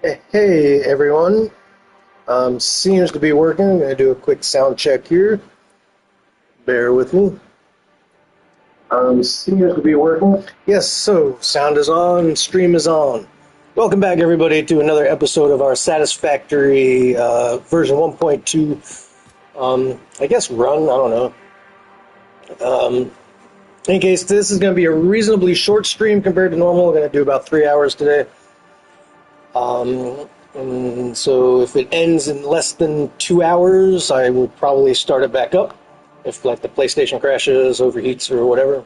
Hey everyone, seems to be working. I'm going to do a quick sound check here. Bear with me. Seems to be working. Yes, so sound is on, stream is on. Welcome back everybody to another episode of our Satisfactory version 1.2, I guess run, I don't know. In case this is going to be a reasonably short stream compared to normal, we're going to do about 3 hours today. And so if it ends in less than 2 hours, I will probably start it back up if like the PlayStation crashes, overheats, or whatever.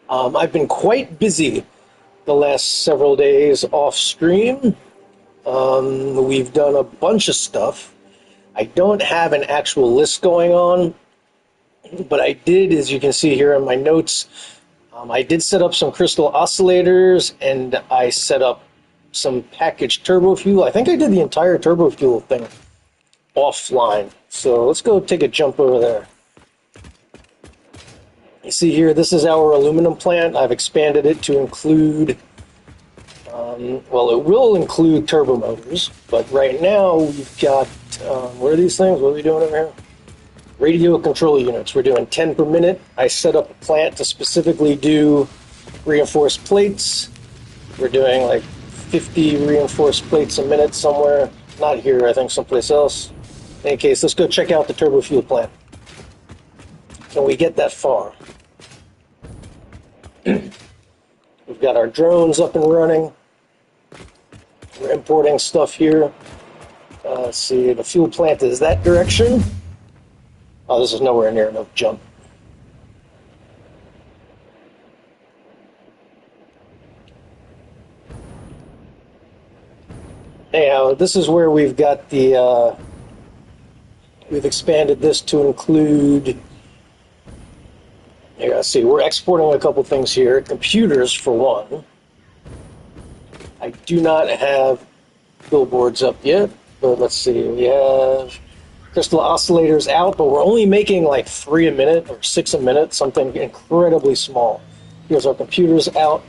I've been quite busy the last several days off stream. We've done a bunch of stuff. I don't have an actual list going on, but I did, as you can see here in my notes, I did set up some crystal oscillators, and I set up some packaged turbo fuel. I think I did the entire turbo fuel thing offline. So let's go take a jump over there. You see here, this is our aluminum plant. I've expanded it to include, well, it will include turbo motors, but right now we've got, what are these things? What are we doing over here? Radio control units. We're doing 10 per minute. I set up a plant to specifically do reinforced plates. We're doing like 50 reinforced plates a minute somewhere. Not here, I think someplace else. In any case, let's go check out the turbo fuel plant. Can we get that far? We've got our drones up and running. We're importing stuff here. Let's see, the fuel plant is that direction. Oh, this is nowhere near enough jump. Anyhow, this is where we've got the, we've expanded this to include, here, let's see, we're exporting a couple things here. Computers, for one. I do not have billboards up yet, but let's see, we have crystal oscillators out, but we're only making like 3 a minute or 6 a minute, something incredibly small. Here's our computers out.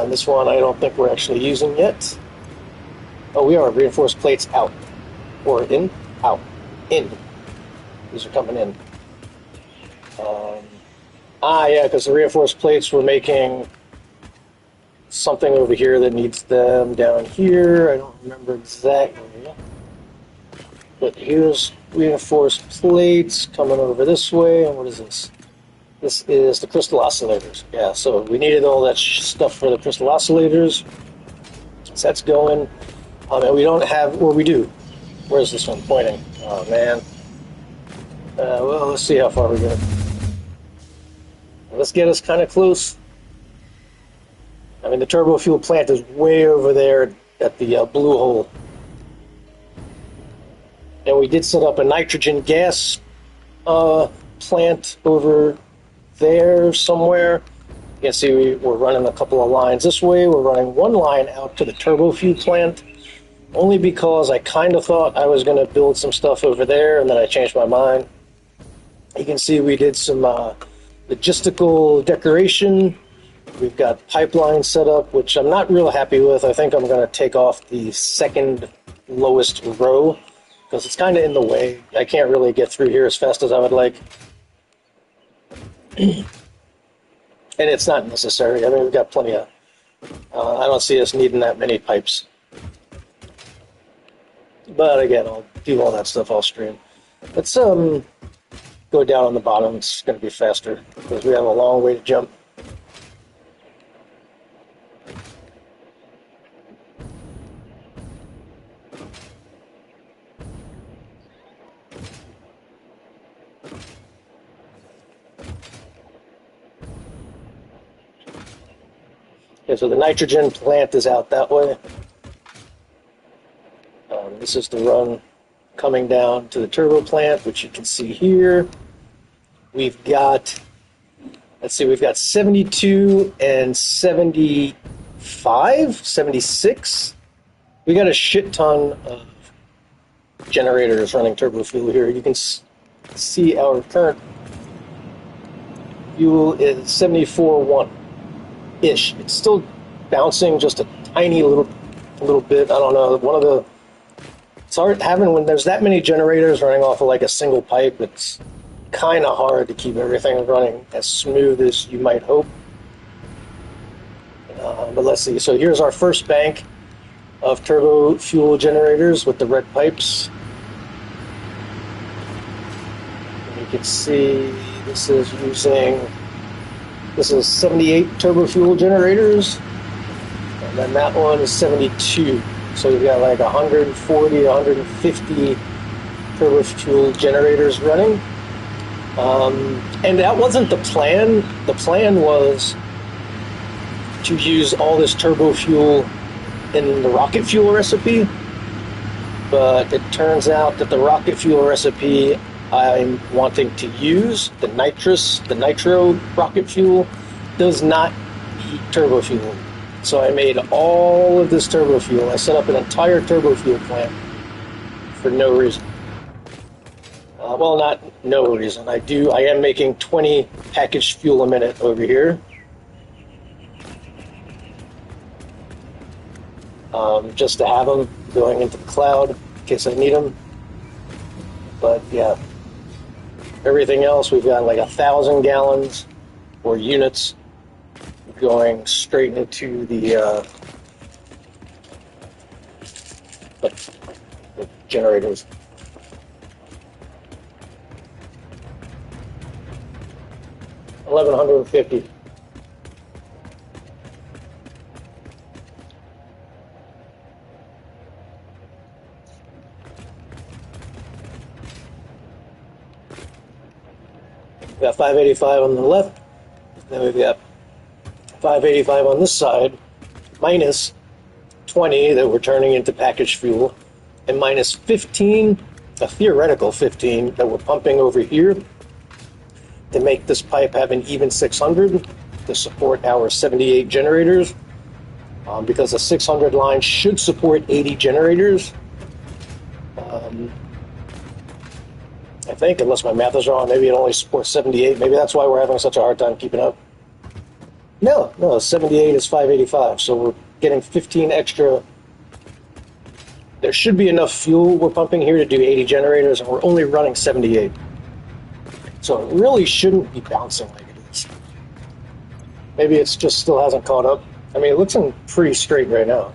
This one I don't think we're actually using yet. Oh, we are. Reinforced plates out. Or in? Out. In. These are coming in. Yeah, because the reinforced plates were making something over here that needs them down here. I don't remember exactly. But here's reinforced plates coming over this way. And what is this? This is the crystal oscillators. Yeah, so we needed all that stuff for the crystal oscillators. So that's going. And we don't have, or we do. Where's this one pointing? Oh, man. Well, let's see how far we get. Let's get us kind of close. I mean, the turbo fuel plant is way over there at the blue hole. And we did set up a nitrogen gas plant over there somewhere. You can see we're running a couple of lines this way. We're running one line out to the turbo fuel plant, only because I kind of thought I was going to build some stuff over there, and then I changed my mind. You can see we did some logistical decoration. We've got pipeline set up, which I'm not real happy with. I think I'm going to take off the second lowest row, because it's kind of in the way. I can't really get through here as fast as I would like. And it's not necessary. I mean, we've got plenty of... I don't see us needing that many pipes. But again, I'll do all that stuff off stream. Let's go down on the bottom. It's going to be faster, because we have a long way to jump. Okay, so the nitrogen plant is out that way. This is the run coming down to the turbo plant, which you can see here. We've got, let's see, we've got 72 and 75, 76. We got a shit ton of generators running turbo fuel here. You can see our current fuel is 74.1-ish. It's still bouncing just a tiny little a little bit. I don't know. It's hard having when there's that many generators running off of like a single pipe. It's kind of hard to keep everything running as smooth as you might hope. But let's see. So here's our first bank of turbo fuel generators with the red pipes. And you can see this is 78 turbo fuel generators, and then that one is 72. So we've got like 140, 150 turbo fuel generators running. And that wasn't the plan. The plan was to use all this turbo fuel in the rocket fuel recipe, but it turns out that the rocket fuel recipe I'm wanting to use, the nitro rocket fuel, does not heat turbo fuel. So I made all of this turbo fuel. I set up an entire turbo fuel plant for no reason. Well, not no reason. I am making 20 packaged fuel a minute over here. Just to have them going into the cloud in case I need them. But yeah, everything else, we've got like 1,000 gallons or units going straight into the generators. $1,150. We've got 585 on the left, then we've got 585 on this side, minus 20 that we're turning into packaged fuel, and minus 15, a theoretical 15, that we're pumping over here to make this pipe have an even 600 to support our 78 generators, because a 600 line should support 80 generators. I think, unless my math is wrong, maybe it only supports 78. Maybe that's why we're having such a hard time keeping up. No, 78 is 585, so we're getting 15 extra. There should be enough fuel we're pumping here to do 80 generators, and we're only running 78. So it really shouldn't be bouncing like it is. Maybe it's just still hasn't caught up. I mean, it looks pretty straight right now.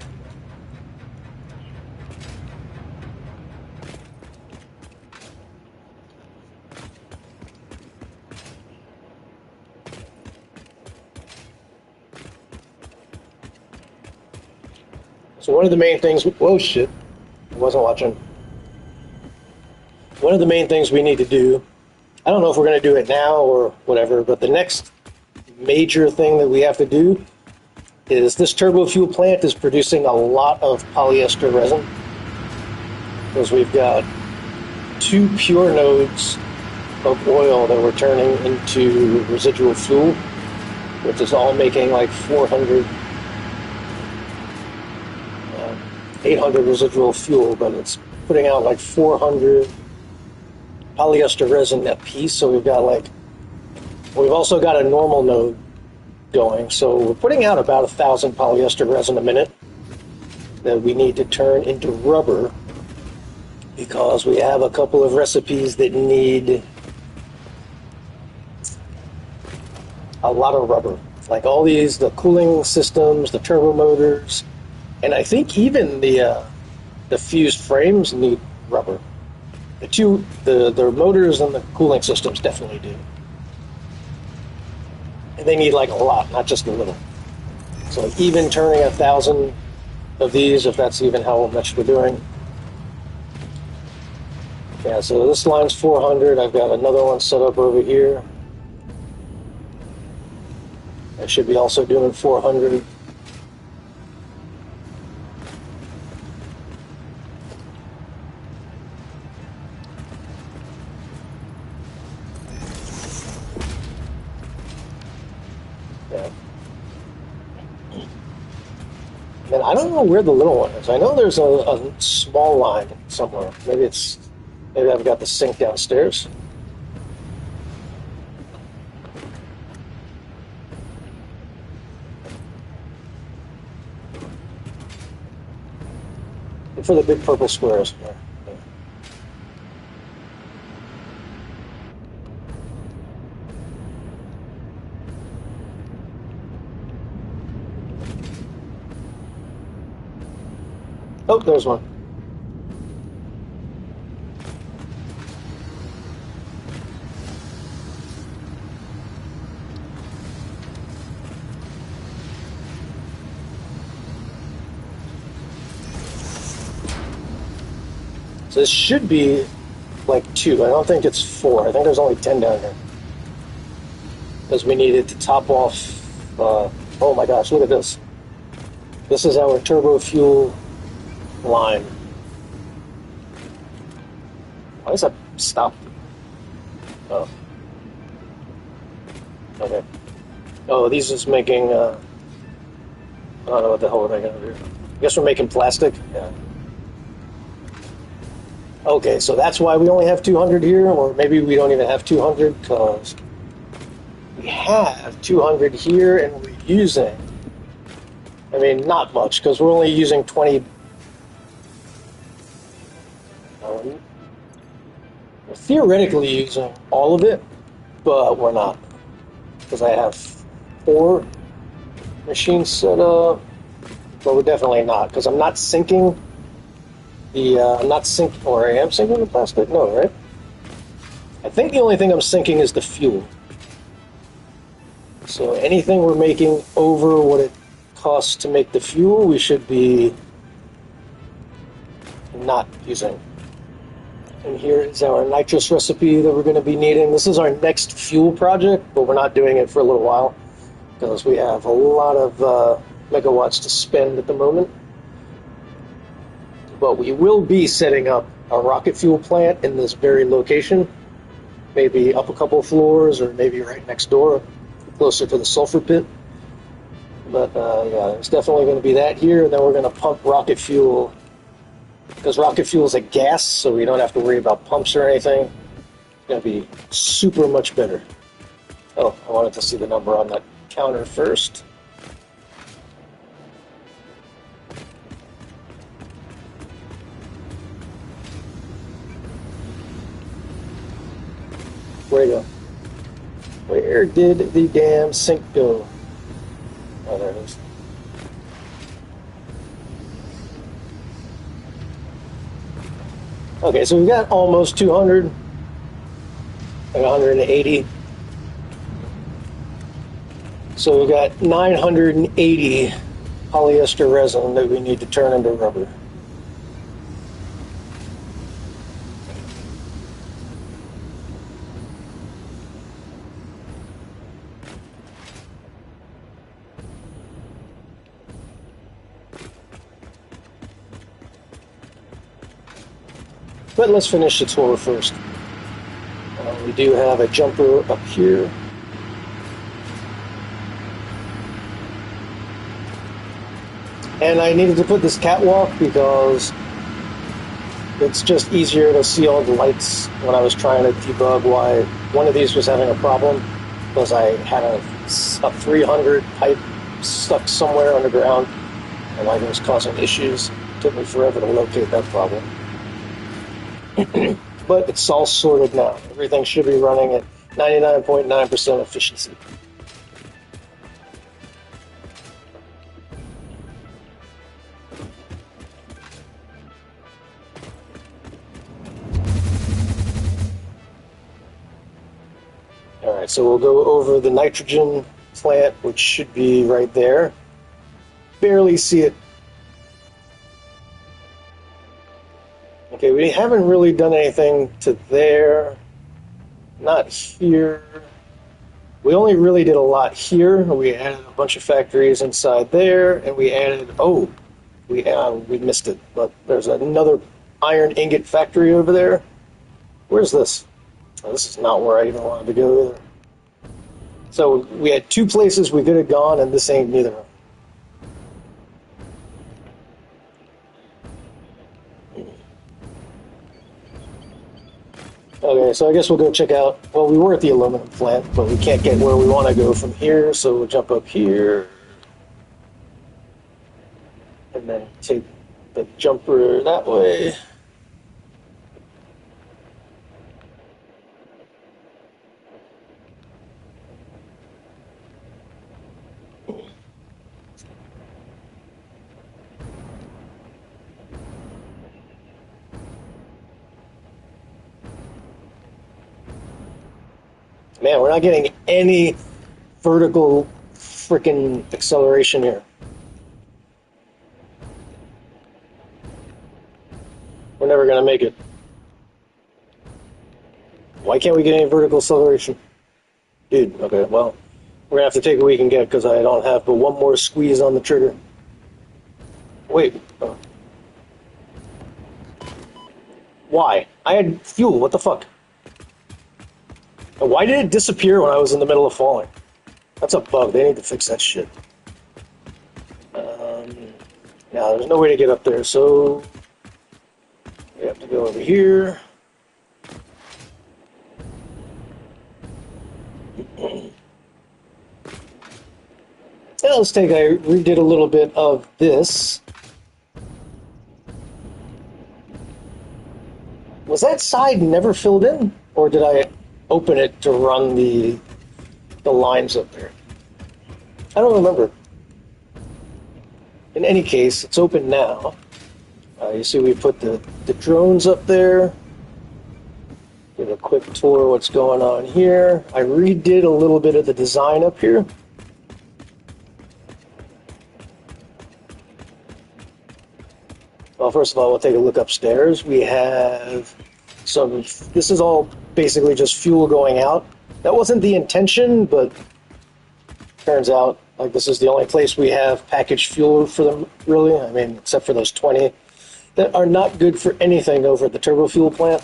So one of the main things, whoa shit, I wasn't watching. One of the main things we need to do, I don't know if we're going to do it now or whatever, but the next major thing that we have to do is this turbo fuel plant is producing a lot of polyester resin, because we've got 2 pure nodes of oil that we're turning into residual fuel, which is all making like 800 residual fuel, but it's putting out like 400 polyester resin a piece. So we've also got a normal node going. So we're putting out about 1,000 polyester resin a minute that we need to turn into rubber, because we have a couple of recipes that need a lot of rubber. Like all these, the cooling systems, the turbo motors, and I think even the fused frames need rubber. The motors and the cooling systems definitely do. And they need like a lot, not just a little. So even turning 1,000 of these, if that's even how much we're doing. Yeah, so this line's 400. I've got another one set up over here. I should be also doing 400. And I don't know where the little one is. I know there's a small line somewhere. Maybe I've got the sink downstairs. For the big purple squares. Yeah. Oh, there's one. So this should be like 2. I don't think it's 4. I think there's only 10 down here. Because we needed to top off... oh my gosh, look at this. This is our turbo fuel line. Why is that stopped? Oh. Okay. Oh, these is making... I don't know what the hell we're making over here. I guess we're making plastic? Yeah. Okay, so that's why we only have 200 here, or maybe we don't even have 200, because we have 200 here, and we're using, I mean, not much, because we're only using 20. We're theoretically using all of it, but we're not, because I have 4 machines set up, but we're definitely not, because I'm not syncing I'm not syncing, or I am syncing the plastic? No, right? I think the only thing I'm syncing is the fuel. So anything we're making over what it costs to make the fuel, we should be not using. And here is our nitrous recipe that we're going to be needing. This is our next fuel project, but we're not doing it for a little while because we have a lot of megawatts to spend at the moment. But we will be setting up a rocket fuel plant in this very location, maybe up a couple of floors or maybe right next door, closer to the sulfur pit. But yeah, there's definitely going to be that here, and then we're going to pump rocket fuel, because rocket fuel is a gas, so we don't have to worry about pumps or anything. It's going to be super much better. Oh, I wanted to see the number on that counter first. Where'd it go? Where did the damn sink go? Oh, there it is. Okay, so we've got almost 200, like 180. So we've got 980 polyester resin that we need to turn into rubber. But let's finish the tour first. We do have a jumper up here. And I needed to put this catwalk because it's just easier to see all the lights when I was trying to debug why one of these was having a problem, because I had a 300 pipe stuck somewhere underground and like it was causing issues. It took me forever to locate that problem. But it's all sorted now. Everything should be running at 99.9% efficiency. Alright, so we'll go over the nitrogen plant, which should be right there. Barely see it. Okay, we haven't really done anything to there. Not here. We only really did a lot here. We added a bunch of factories inside there, and we added, we missed it, but there's another iron ingot factory over there. Where's this? Oh, this is not where I even wanted to go either. So we had 2 places we could have gone, and this ain't neither. Okay, so I guess we'll go check out, well, we were at the aluminum plant, but we can't get where we want to go from here, so we'll jump up here, and then take the jumper that way. Man, we're not getting any vertical freaking acceleration here. We're never going to make it. Why can't we get any vertical acceleration? Dude, okay, well, we're going to have to take what we can get because I don't have but one more squeeze on the trigger. Wait. Why? I had fuel, what the fuck? And why did it disappear when I was in the middle of falling? That's a bug, they need to fix that shit. Now, there's no way to get up there, so we have to go over here. Now let's take, I redid a little bit of this. Was that side never filled in? Or did I open it to run the lines up there? I don't remember. In any case, it's open now. You see we put the drones up there. Give a quick tour of what's going on here. I redid a little bit of the design up here. Well, first of all, we'll take a look upstairs. We have some, this is all basically just fuel going out. That wasn't the intention, but turns out like this is the only place we have packaged fuel for them, really. I mean, except for those 20 that are not good for anything over at the turbo fuel plant.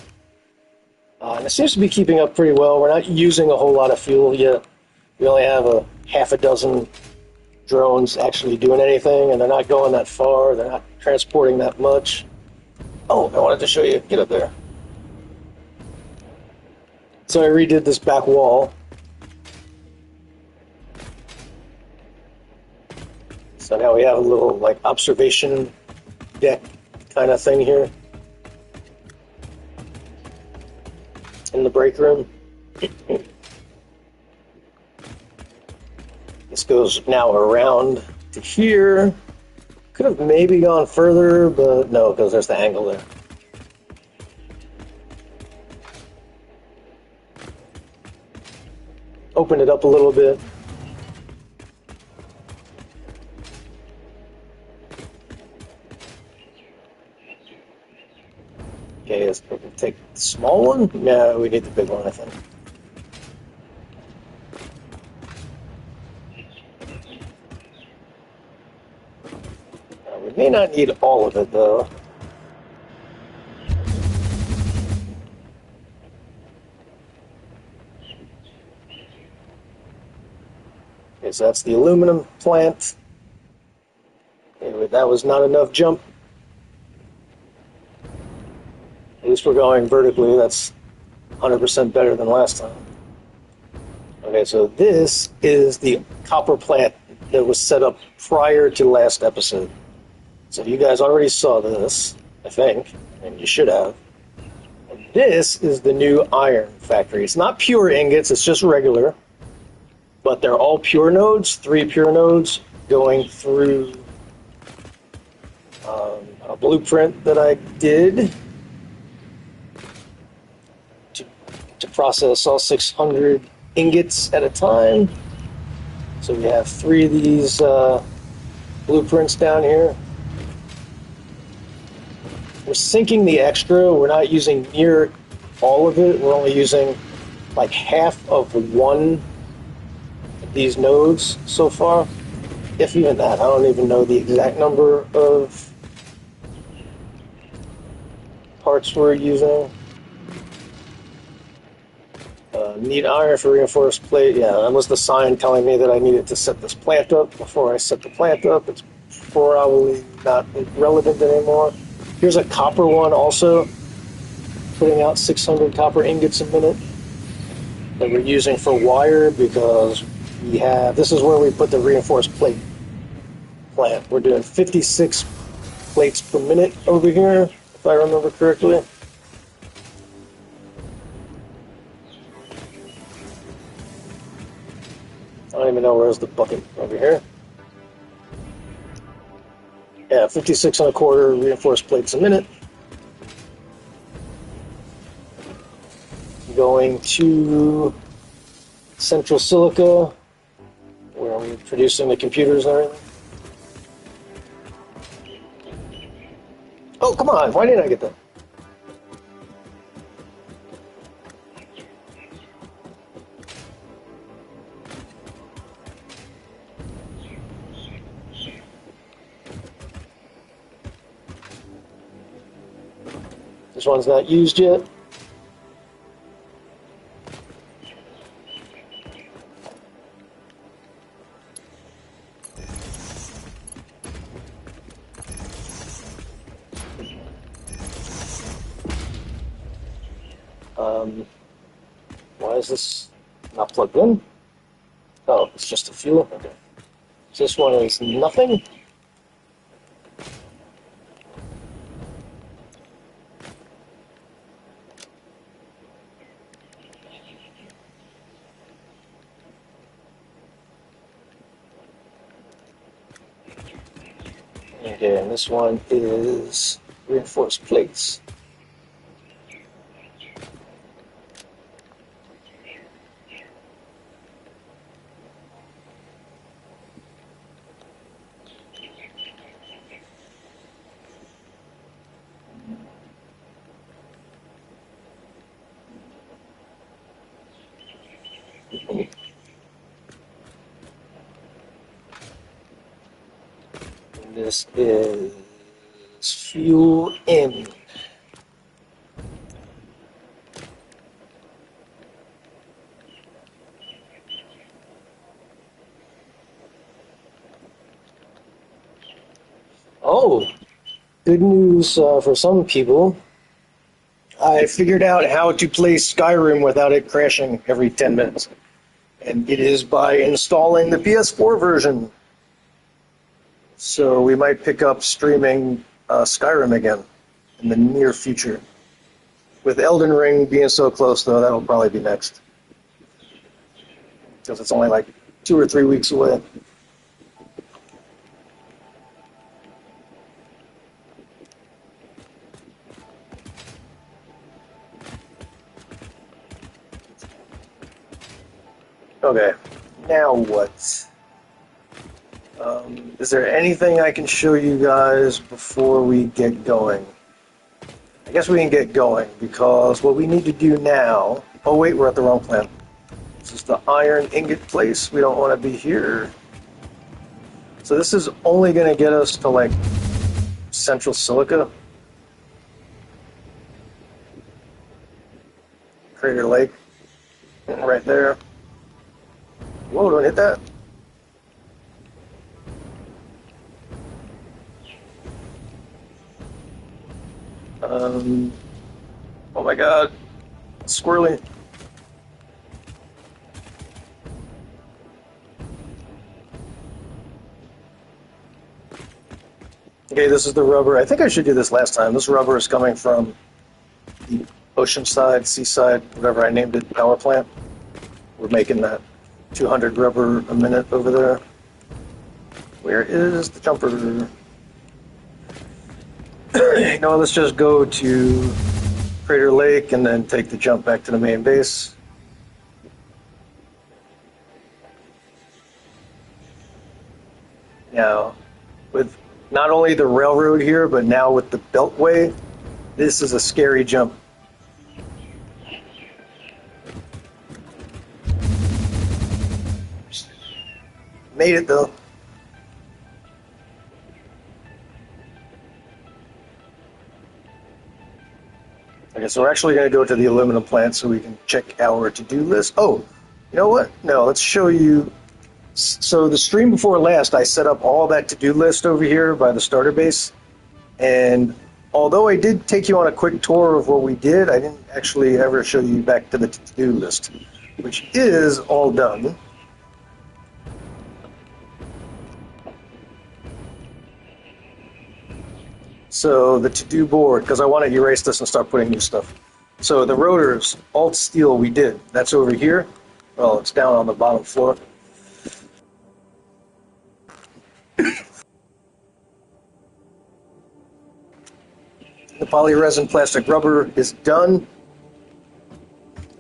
And it seems to be keeping up pretty well. We're not using a whole lot of fuel yet. We only have a half a dozen drones actually doing anything, and they're not going that far. They're not transporting that much. Oh, I wanted to show you. Get up there. So I redid this back wall. So now we have a little like observation deck kind of thing here in the break room. This goes now around to here. Could have maybe gone further, but no, because there's the angle there. Open it up a little bit. Okay, let's take the small one. No, we need the big one, I think. We may not need all of it, though. Okay, so that's the aluminum plant. Anyway, that was not enough jump. At least we're going vertically. That's 100% better than last time. Okay, so this is the copper plant that was set up prior to last episode. So you guys already saw this, I think, and you should have. And this is the new iron factory. It's not pure ingots, it's just regular. But they're all pure nodes, 3 pure nodes going through a blueprint that I did to process all 600 ingots at a time. So we have 3 of these blueprints down here. We're sinking the extra. We're not using near all of it. We're only using like half of one of these nodes so far. If even that. I don't even know the exact number of parts we're using. Need iron for reinforced plate. Yeah, that was the sign telling me that I needed to set this plant up. Before I set the plant up, it's probably not relevant anymore. Here's a copper one also, putting out 600 copper ingots a minute that we're using for wire because we have, this is where we put the reinforced plate plant. We're doing 56 plates per minute over here, if I remember correctly. I don't even know where's the bucket over here. Yeah, 56 and a quarter reinforced plates a minute. Going to Central Silica, where we're producing the computers and everything. Oh, come on, why didn't I get that? This one's not used yet. Why is this not plugged in? Oh, it's just a fuel? Okay. So this one is nothing. Okay, and this one is reinforced plates. And this is fuel in. Oh, good news for some people. I figured out how to play Skyrim without it crashing every 10 minutes. And it is by installing the PS4 version. So we might pick up streaming Skyrim again in the near future. With Elden Ring being so close, though, that'll probably be next. Because it's only like 2 or 3 weeks away. Okay, now what? Is there anything I can show you guys before we get going? I guess we can get going, because what we need to do now... Oh wait, we're at the wrong plant. This is the iron ingot place. We don't want to be here. So this is only going to get us to, like, Central Silica. Crater Lake. Right there. Whoa, don't hit that. Oh my god. Squirrely. Okay, this is the rubber. I think I should do this last time. This rubber is coming from the oceanside, seaside, whatever I named it, power plant. We're making that 200 rubber a minute over there. Where is the jumper? You know, let's just go to Crater Lake and then take the jump back to the main base. Now, with not only the railroad here, but now with the Beltway, this is a scary jump. Made it though. Okay, so we're actually going to go to the aluminum plant so we can check our to-do list. Oh, you know what? No, let's show you. So the stream before last, I set up all that to-do list over here by the starter base. And although I did take you on a quick tour of what we did, I didn't actually ever show you back to the to-do list, which is all done. So the to-do board, because I want to erase this and start putting new stuff. So the rotors, alt steel, we did. That's over here. Well, it's down on the bottom floor. The polyresin plastic rubber is done.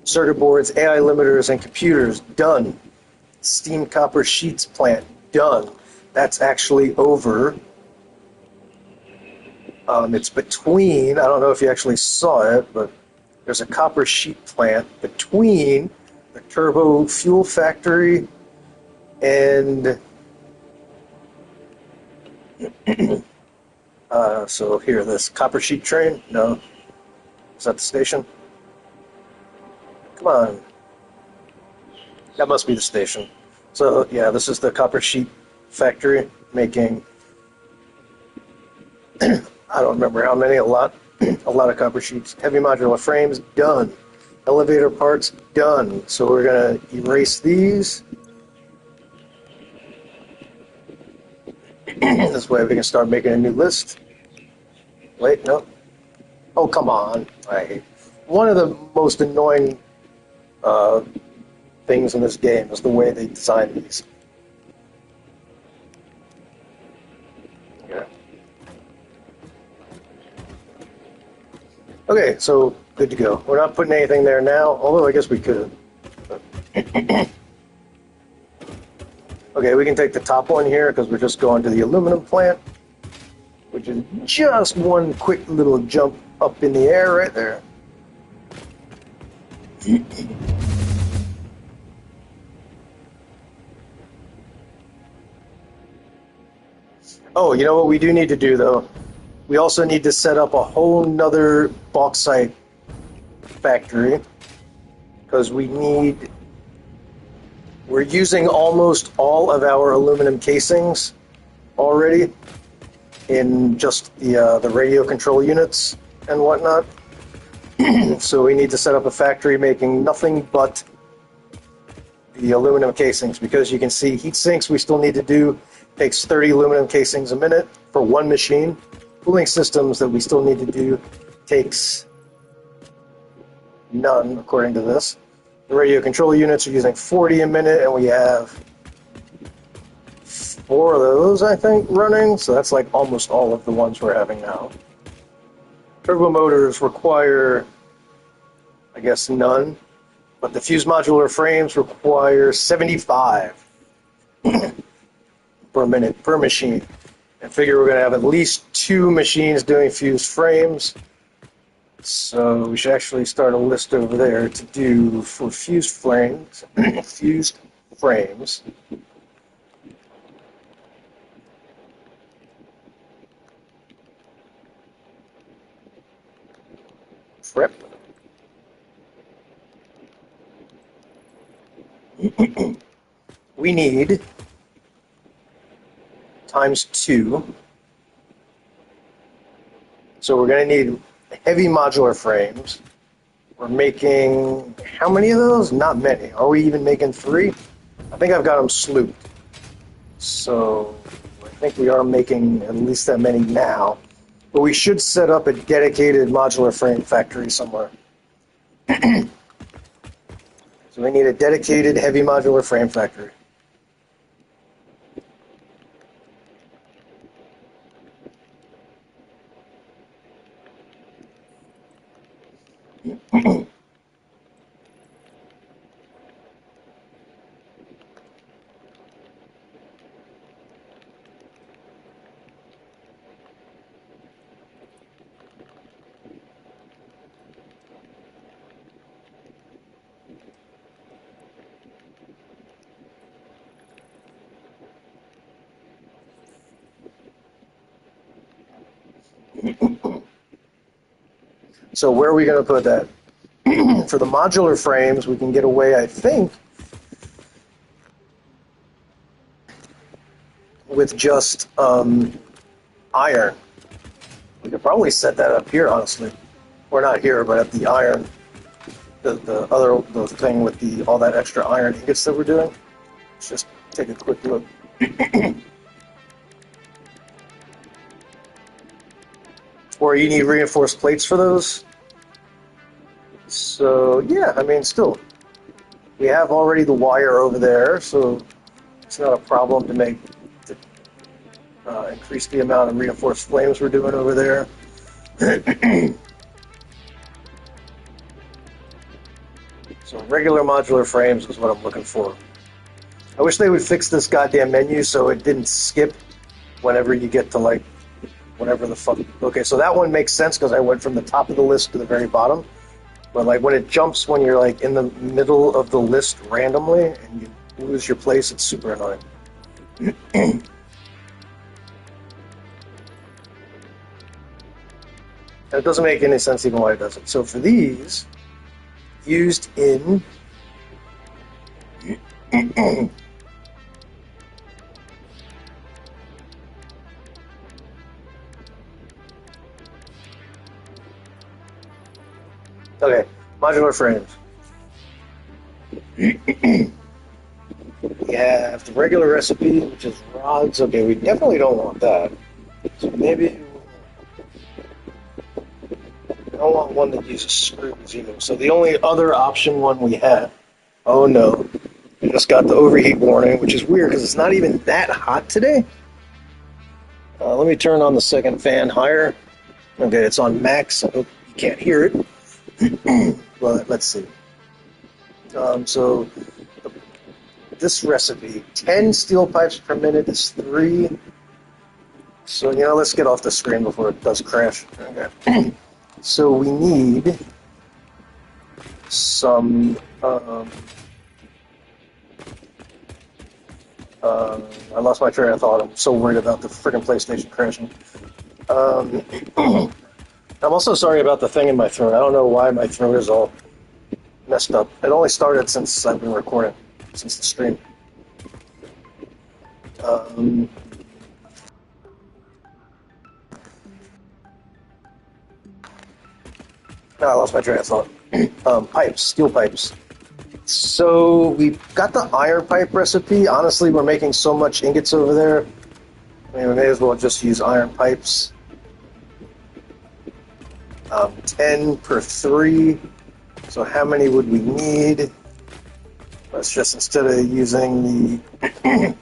Circuit boards, AI limiters, and computers, done. Steam copper sheets plant, done. That's actually over. It's between, I don't know if you actually saw it, but there's a copper sheet plant between the turbo fuel factory and so here, this copper sheet train. No, is that the station? Come on, that must be the station. So yeah, this is the copper sheet factory making. I don't remember how many. A lot of copper sheets. Heavy modular frames, done. Elevator parts, done. So we're gonna erase these. This way we can start making a new list. Wait, no. Oh, come on. One of the most annoying things in this game is the way they design these. Okay, so good to go. We're not putting anything there now, although I guess we could. Okay, we can take the top one here because we're just going to the aluminum plant, which is just one quick little jump up in the air right there. Oh, you know what we do need to do though? We also need to set up a whole nother bauxite factory because we're using almost all of our aluminum casings already in just the radio control units and whatnot. So we need to set up a factory making nothing but the aluminum casings because you can see heat sinks we still need to do. Takes 30 aluminum casings a minute for one machine. Cooling systems that we still need to do takes none, according to this. The radio control units are using 40 a minute, and we have 4 of those, I think, running. So that's like almost all of the ones we're having now. Turbo motors require, I guess, none. But the fused modular frames require 75 per minute per machine. I figure we're going to have at least 2 machines doing fused frames. So we should actually start a list over there to do for fused frames. Fused frames. Prep. We need times 2. So we're going to need heavy modular frames. We're making, how many of those? Not many. Are we even making 3? I think I've got them slooped. So I think we are making at least that many now. But we should set up a dedicated modular frame factory somewhere. So we need a dedicated heavy modular frame factory. So where are we going to put that? For the modular frames, we can get away, I think, with just iron. We could probably set that up here, honestly. Or not here, but at the iron, the thing with all that extra iron ingots that we're doing. Let's just take a quick look. Or you need reinforced plates for those. So, yeah, I mean, still, we have already the wire over there, so it's not a problem to make increase the amount of reinforced flames we're doing over there. So regular modular frames is what I'm looking for. I wish they would fix this goddamn menu so it didn't skip whenever you get to, like, whatever the fuck. Okay, so that one makes sense because I went from the top of the list to the very bottom. But, like, when it jumps when you're, like, in the middle of the list randomly and you lose your place, it's super annoying. And it doesn't make any sense even why it doesn't. So for these, used in okay, modular frames. We have the regular recipe, which is rods. Okay, we definitely don't want that. So maybe I don't want one that uses screws either. So the only other option one we have. Oh no, we just got the overheat warning, which is weird because it's not even that hot today. Let me turn on the second fan higher. Okay, it's on max. I hope you can't hear it. But let's see. So this recipe, 10 steel pipes per minute is 3. So, let's get off the screen before it does crash. Okay. So we need some, I lost my train of thought. I'm so worried about the freaking PlayStation crashing. I'm also sorry about the thing in my throat. I don't know why my throat is all messed up. It only started since I've been recording, since the stream. I lost my train of thought. Pipes, steel pipes. So we got the iron pipe recipe. Honestly, we're making so much ingots over there. I mean, we may as well just use iron pipes. 10 per 3. So how many would we need? Let's just, instead of using the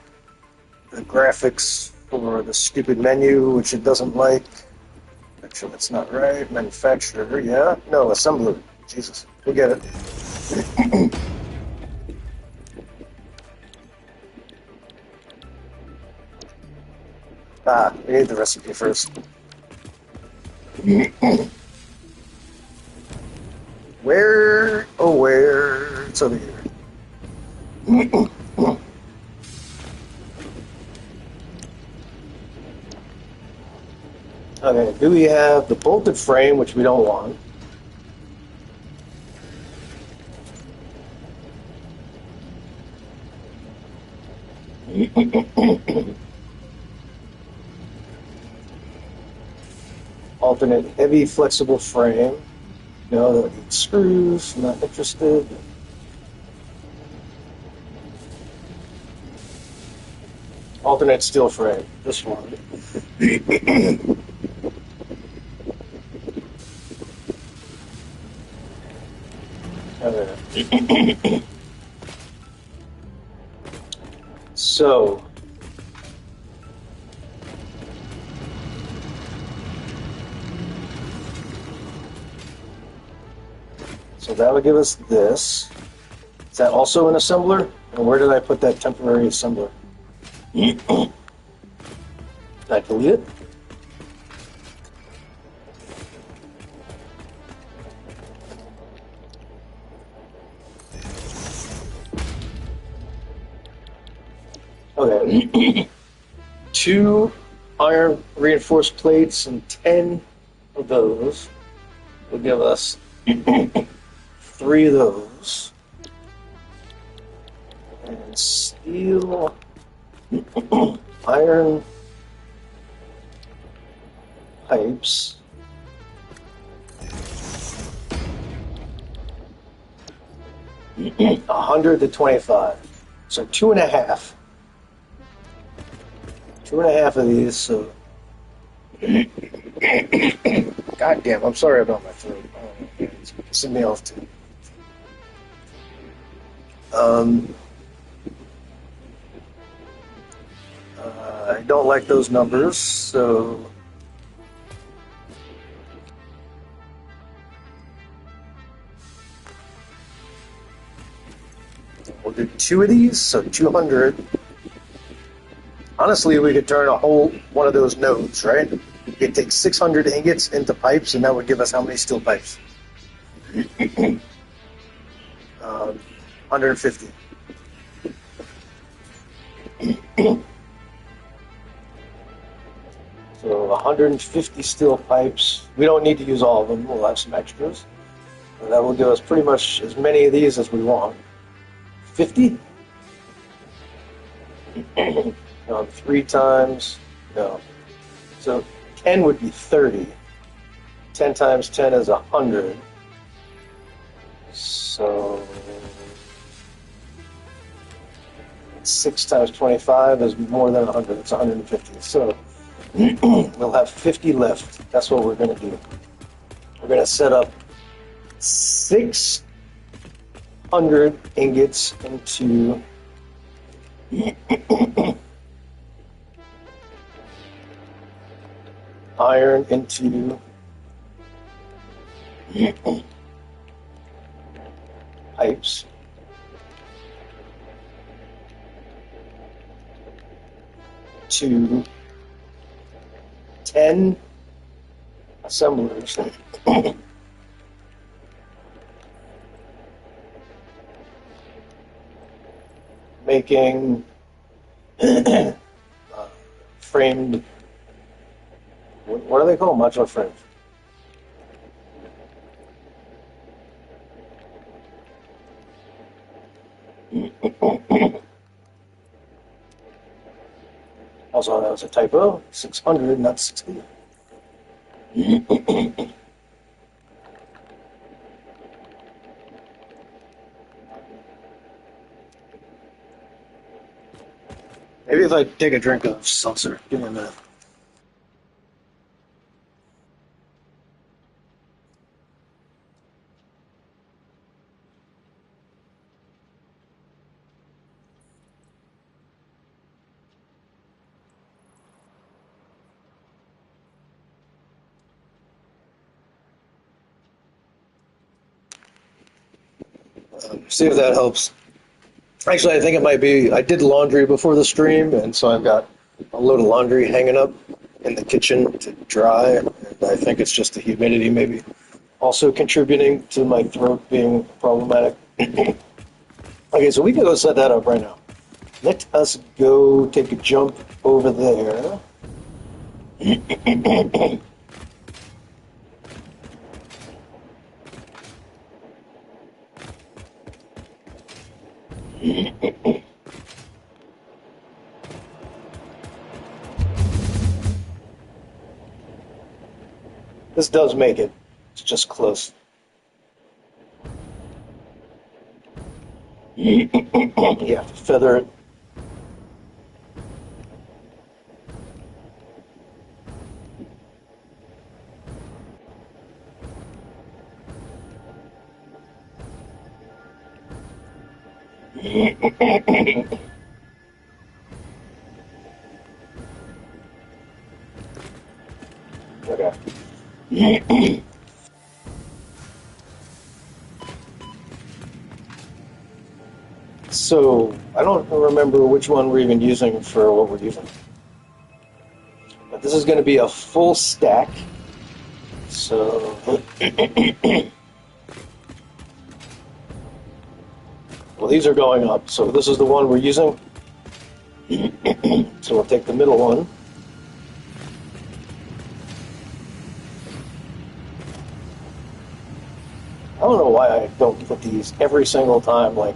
graphics for the stupid menu, which it doesn't like. Actually, that's not right. Manufacturer, yeah. No, assembler. Jesus, we'll get it. We need the recipe first. Where? Oh, where? It's over here. Okay, do we have the bolted frame, which we don't want? Alternate heavy flexible frame. No, that needs screws. Not interested. Alternate steel frame. This one. Okay. So. So that would give us this. Is that also an assembler? And where did I put that temporary assembler? Did I delete it? Okay. 2 iron reinforced plates and 10 of those will give us 3 of those. And steel, iron pipes. 100 to 25. So 2.5. 2.5 of these, so God damn, I'm sorry about my throat. Oh, it's pissing me off too. Um, I don't like those numbers, so we'll do 2 of these, so 200. Honestly, we could turn a whole one of those nodes, right? We could take 600 ingots into pipes, and that would give us how many steel pipes? 150. So 150 steel pipes. We don't need to use all of them. We'll have some extras. And that will give us pretty much as many of these as we want. 50? No, 3 times. No. So 10 would be 30. 10 times 10 is 100. So 6 times 25 is more than 100. It's 150. So we'll have 50 left. That's what we're going to do. We're going to set up 600 ingots into iron into pipes. To 10 assemblers. Making framed, what do they call modular frames? Also, that was a typo. 600, not 60. Maybe if I take a drink of seltzer. Give me a minute. See if that helps. Actually, I think it might be. I did laundry before the stream, and so I've got a load of laundry hanging up in the kitchen to dry. And I think it's just the humidity, maybe, also contributing to my throat being problematic. Okay, so we can go set that up right now. Let us go take a jump over there. This does make it. It's just close. You have to feather it. Okay. So, I don't remember which one we're even using for what we're using. But this is going to be a full stack. So, well, these are going up. So this is the one we're using. So we'll take the middle one. I don't know why I don't put these every single time, like.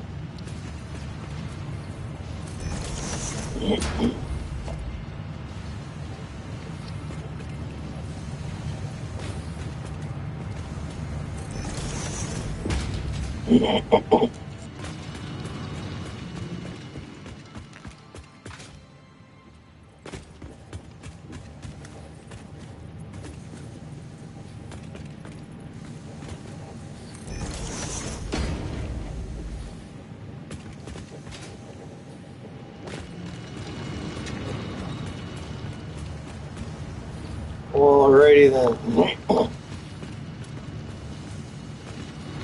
Alrighty then.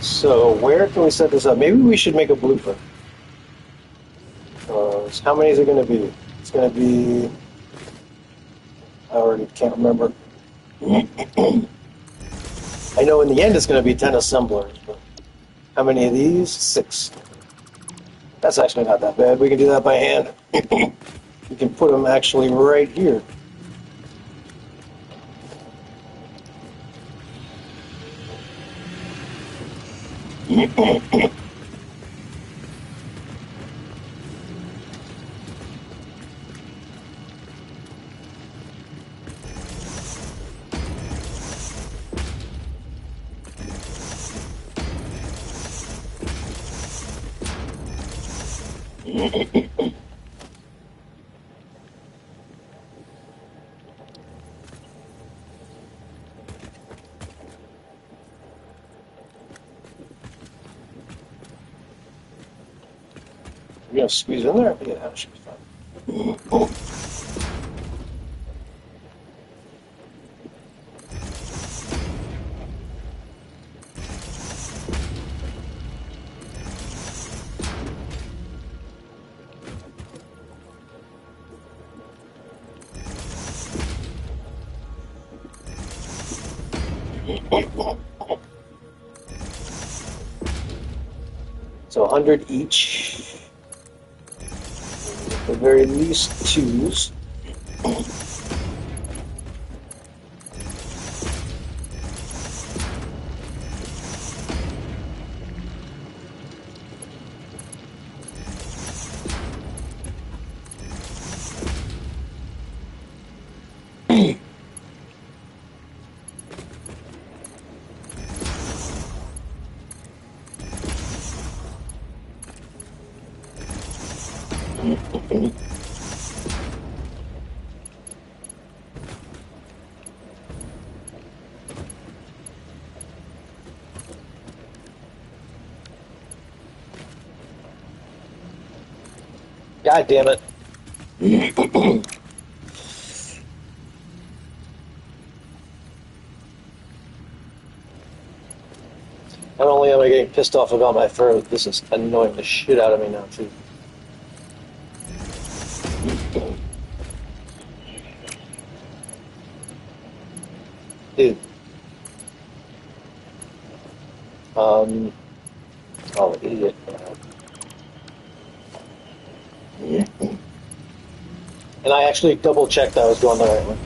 So where can we set this up? Maybe we should make a blueprint. How many is it going to be? It's going to be... I already can't remember. I know in the end it's going to be 10 assemblers, but how many of these? 6. That's actually not that bad. We can do that by hand. We can put them actually right here. You're going to squeeze in there? Yeah, that should be fine. So 100 each. At the very least 2s. God damn it. Not only am I getting pissed off about my throat, this is annoying the shit out of me now, too. Dude. Oh, idiot. And I actually double-checked I was going the right way.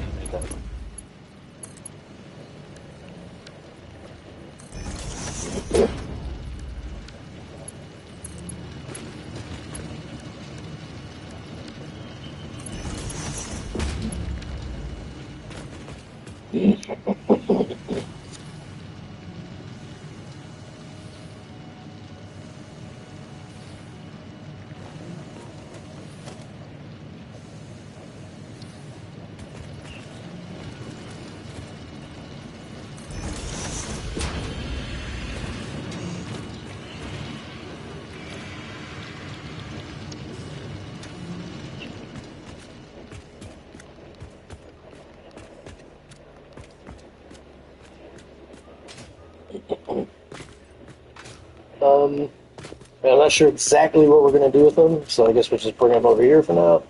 I'm not sure exactly what we're going to do with them, so I guess we'll just bring them over here for now.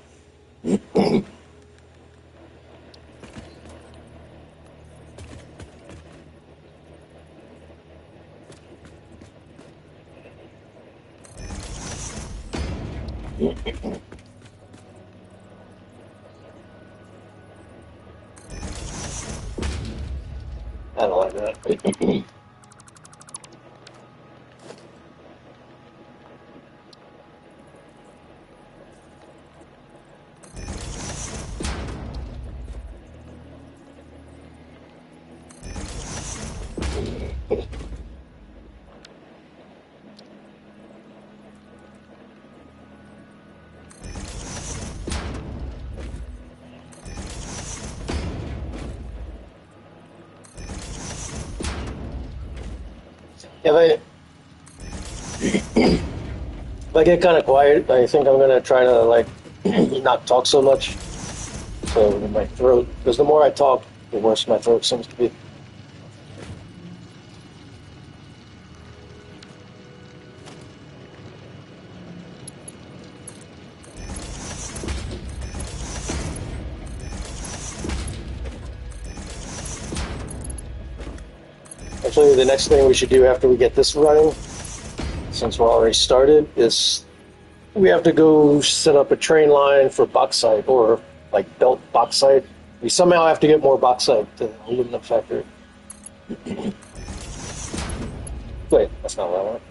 I don't like that. If I get kind of quiet, I think I'm gonna try to like not talk so much, so my throat. Because the more I talk, the worse my throat seems to be. Actually, the next thing we should do after we get this running, since we're already started, is we have to go set up a train line for bauxite, or like belt bauxite. We somehow have to get more bauxite to the aluminum factory. Wait, that's not what I want.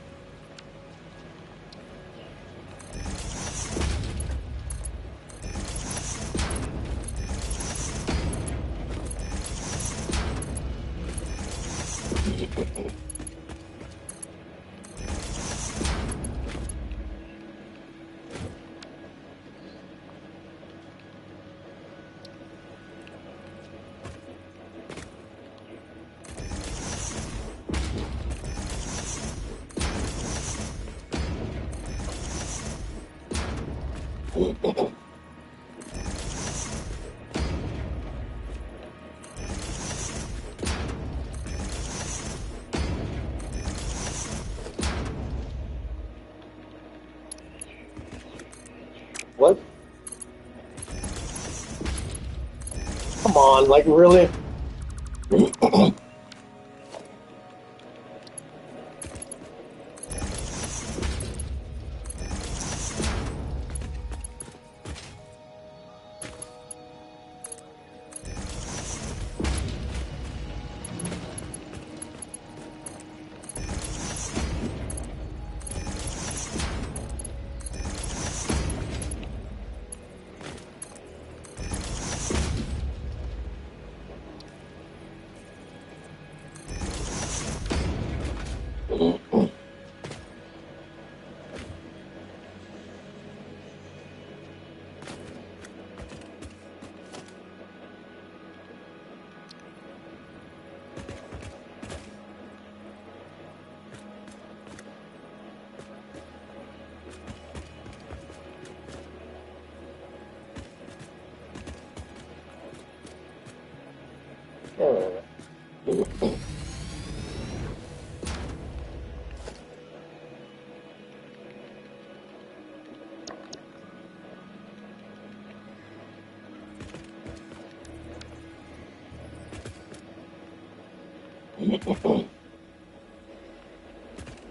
What? Come on, like really?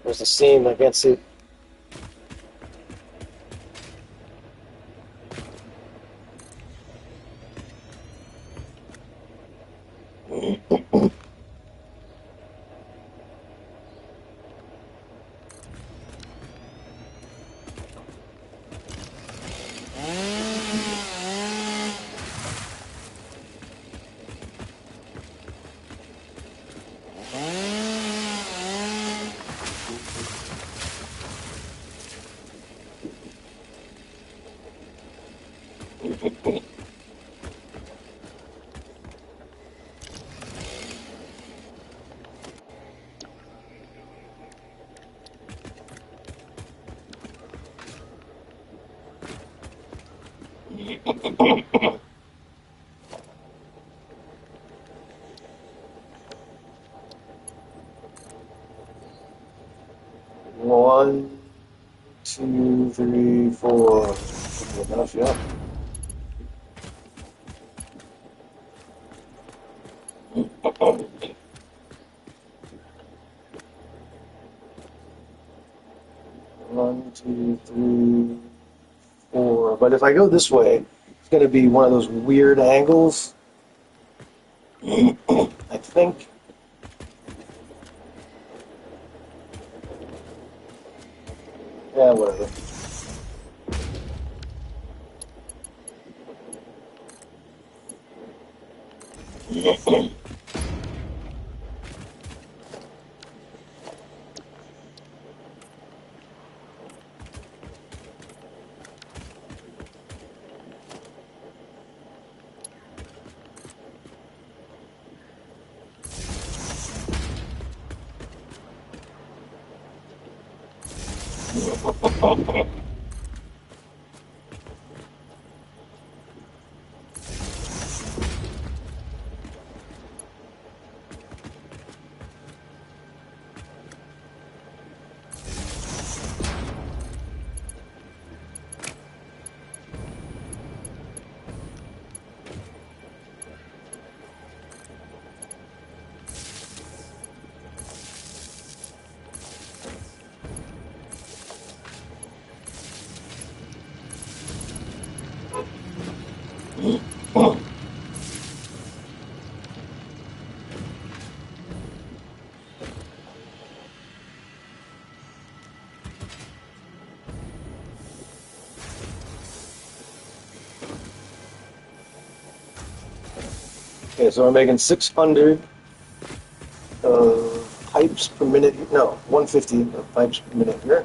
There's a seam, I can't see. One, two, three, four. Good enough, yeah. One, two, three, four. But if I go this way, it's going to be one of those weird angles. I think. Yeah, whatever. Okay, so we're making 600 pipes per minute. No, 150 of pipes per minute here.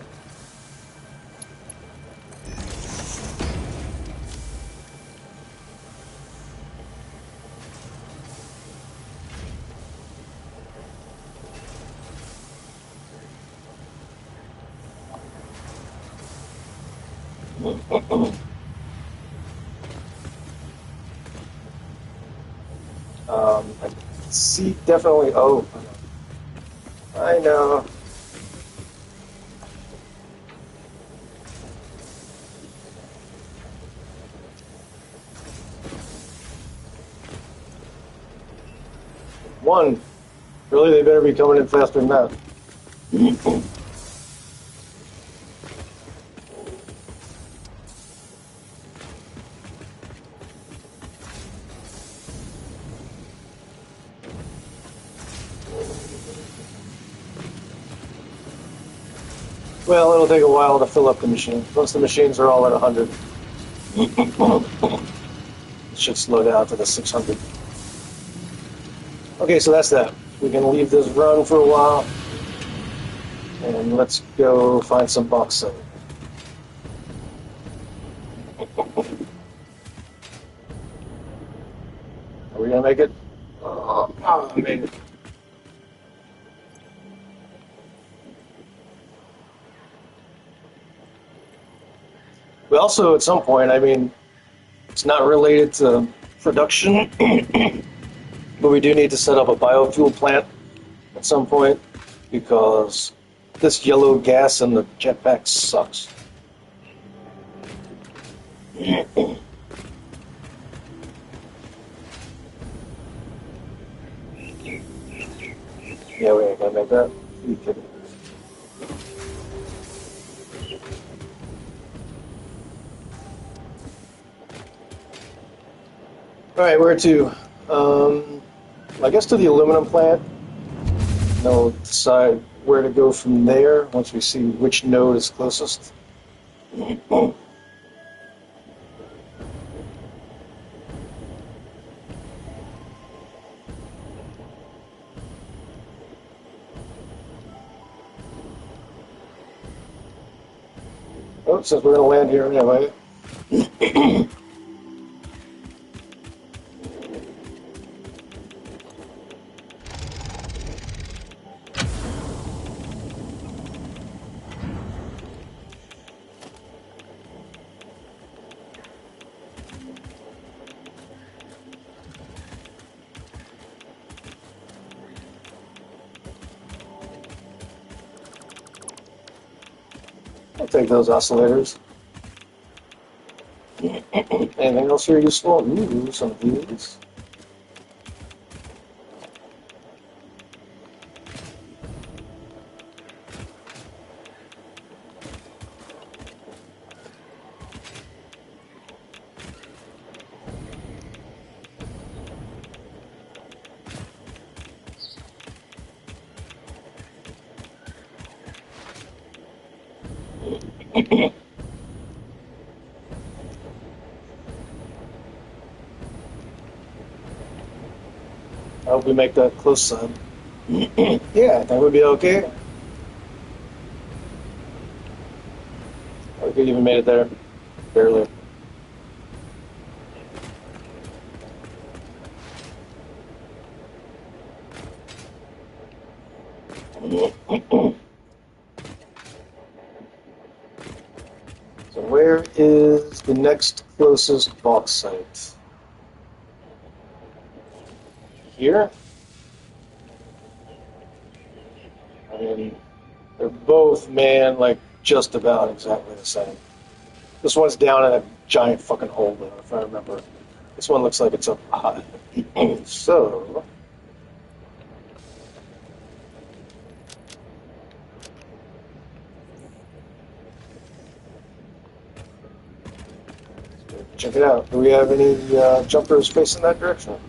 I see definitely. Oh, I know. One. Really, they better be coming in faster than that. Well, it'll take a while to fill up the machine. Once the machines are all at 100, it should slow down to the 600. Okay, so that's that. We can leave this run for a while, and let's go find some bauxite. Are we gonna make it? Oh, I made it. We also, at some point, I mean, it's not related to production, but we do need to set up a biofuel plant at some point because this yellow gas in the jetpack sucks. Yeah, we ain't gonna make that. You kidding? All right, where to? I guess to the aluminum plant. And then we'll decide where to go from there once we see which node is closest. Oh, since we're gonna land here anyway. I'll take those oscillators. Anything else here useful? Ooh, some of these. I hope we make that close side. Yeah, I think we'll be okay. We could even made it there. Barely. So where is the next closest bauxite? Here? I mean, they're both, man, like just about exactly the same. This one's down in a giant fucking hole, though, if I remember. This one looks like it's up high. So, check it out. Do we have any jumpers facing that direction?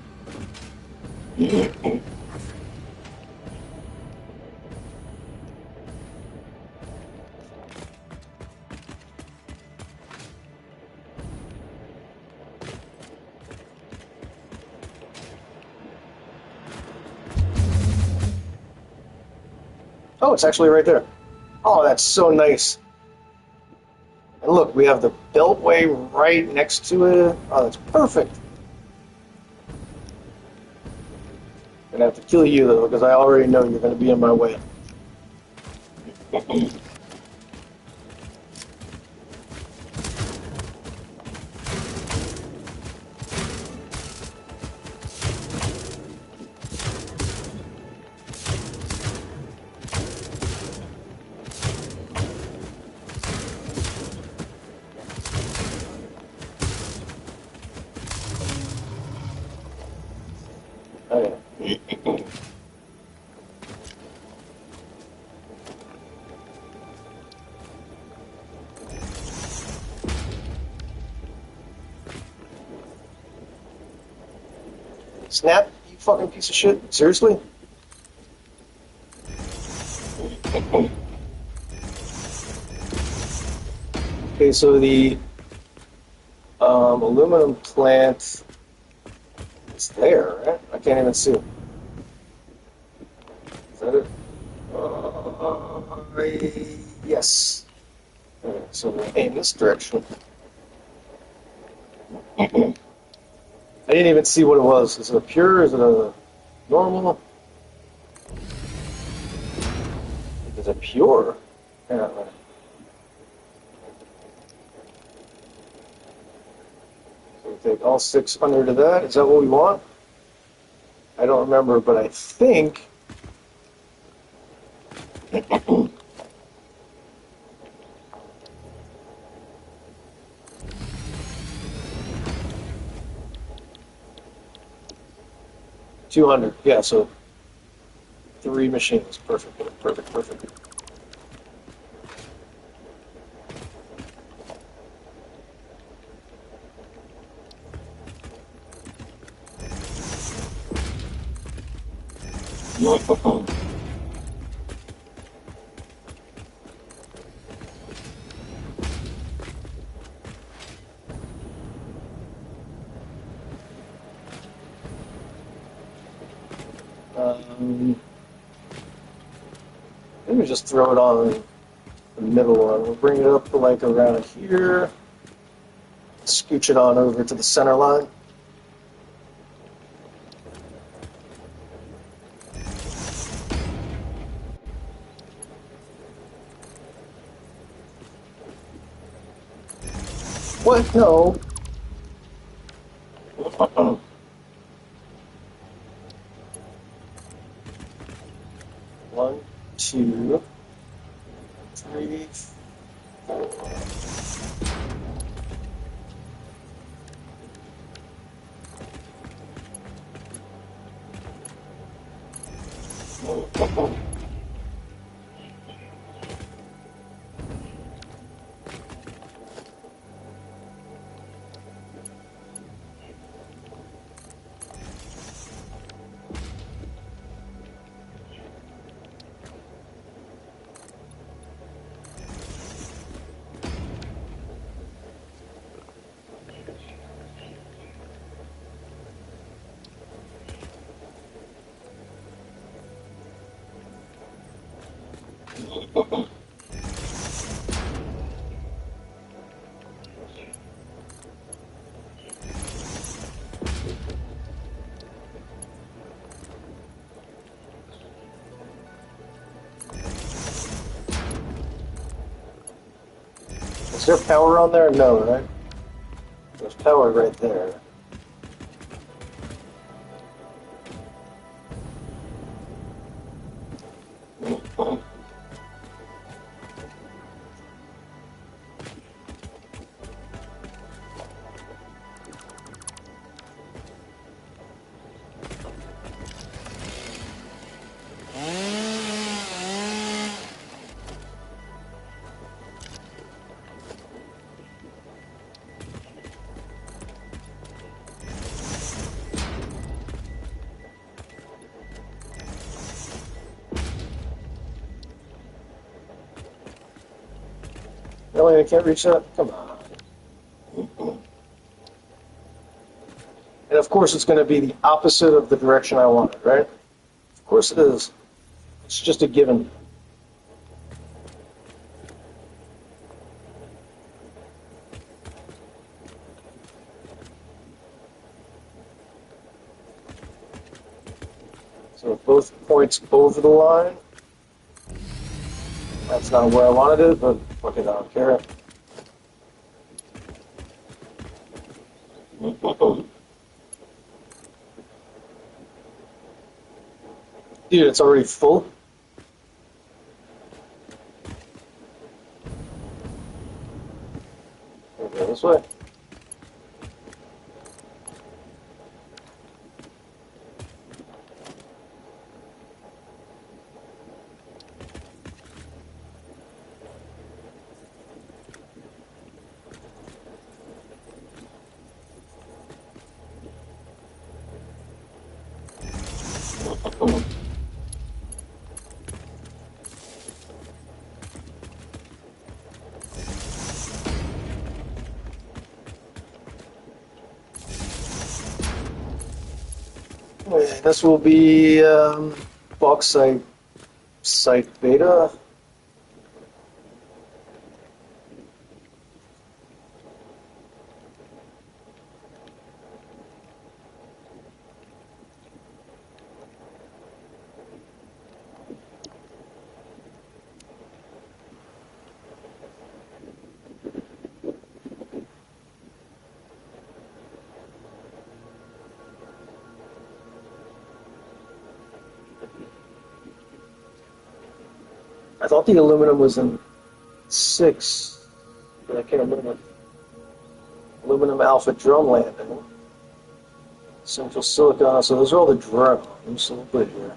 Oh, it's actually right there. Oh, that's so nice. And look, we have the beltway right next to it. Oh, that's perfect. I'm gonna have to kill you though, because I already know you're gonna be in my way. Okay. Snap, you fucking piece of shit. Seriously? Okay, so the aluminum plant is there, right? I can't even see it. Is that it? Yes. Okay, so we aim this direction. I didn't even see what it was. Is it a pure? Is it a normal? Is it pure? Yeah. So we take all 600 of that. Is that what we want? I don't remember, but I think. $200. Yeah, so 3 machines. Perfect. Perfect. Perfect. Maybe just throw it on the middle one. We'll bring it up to like around here. Scooch it on over to the center line. What? No. One, two, three, four. Is there power on there? No, right? There's power right there. Really, I can't reach that? Come on. And of course it's going to be the opposite of the direction I wanted, right? Of course it is. It's just a given. So both points over the line. That's not where I wanted it, but fuck it, I don't care. Dude, it's already full. Go this way. This will be bauxite site beta. I thought the aluminum was in 6, but I can't remember. Aluminum alpha drum landing. Central silicon, so those are all the drones, so we'll put it here.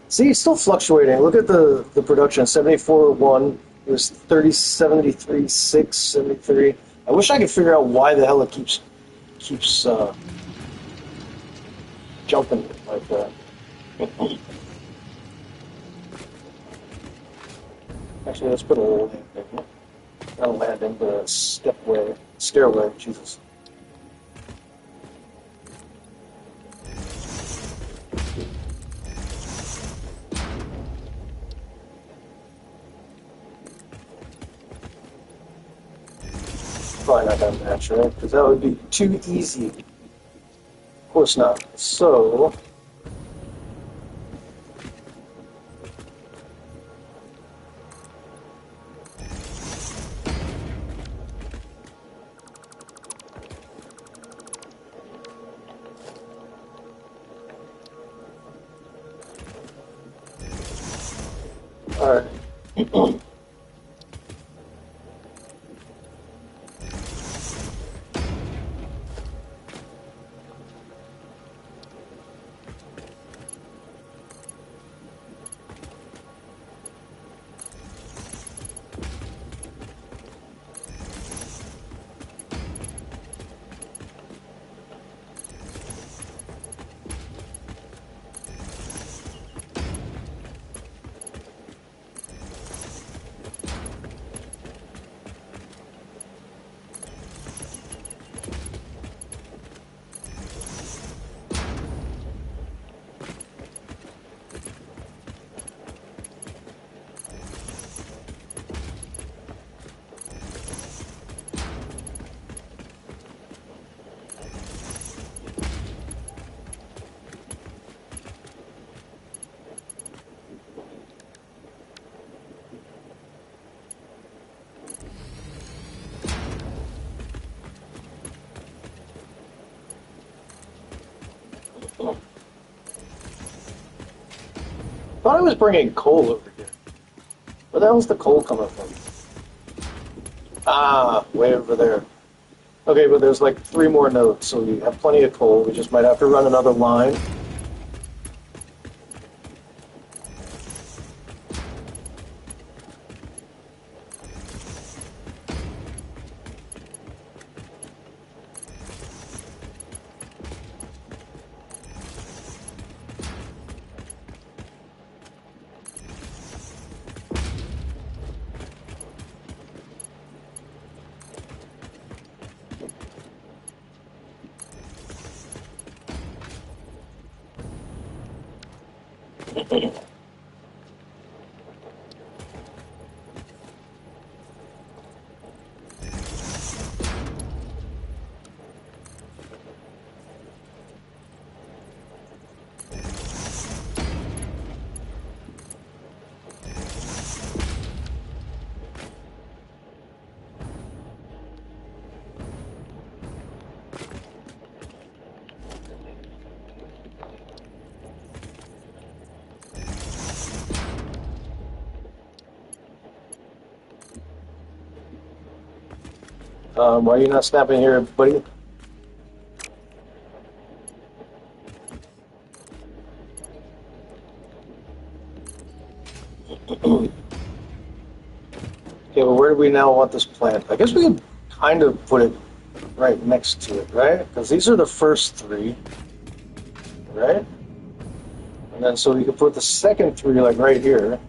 See, it's still fluctuating. Look at the production, 74.1. It was 30, 73, 6, 73. I wish I could figure out why the hell it keeps jumping like that. Actually, let's put a little landing. Not a landing, but a stairway, Jesus. Probably not gonna match, right? Because that would be too easy. Of course not. So alright. Thought I was bringing coal over here. Where the hell's the coal coming from? Ah, way over there. Okay, but there's like 3 more nodes, so we have plenty of coal. We just might have to run another line. Why are you not snapping here, buddy? Okay, well, where do we now want this plant? I guess we can kind of put it right next to it, right? Because these are the first three, right? And then so we could put the second three like right here.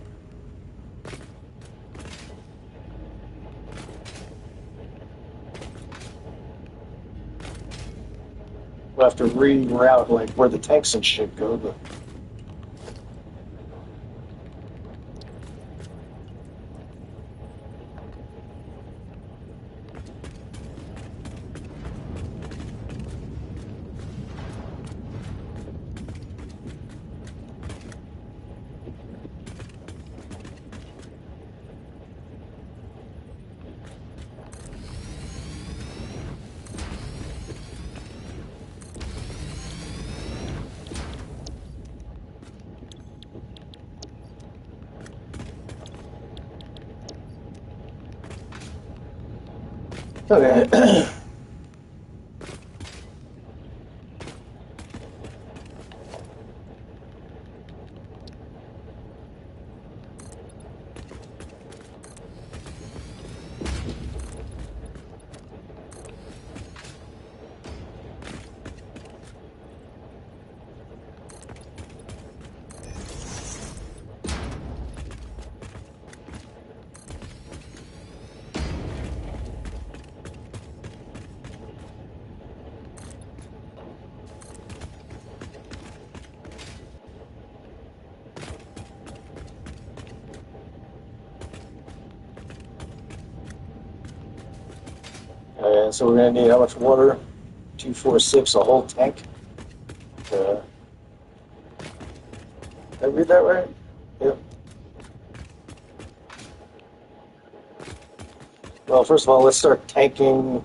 We'll have to reroute like where the tanks and shit go, but okay. So we're gonna need how much water? 246, a whole tank. Did I read that right? Yep. Well, first of all, let's start tanking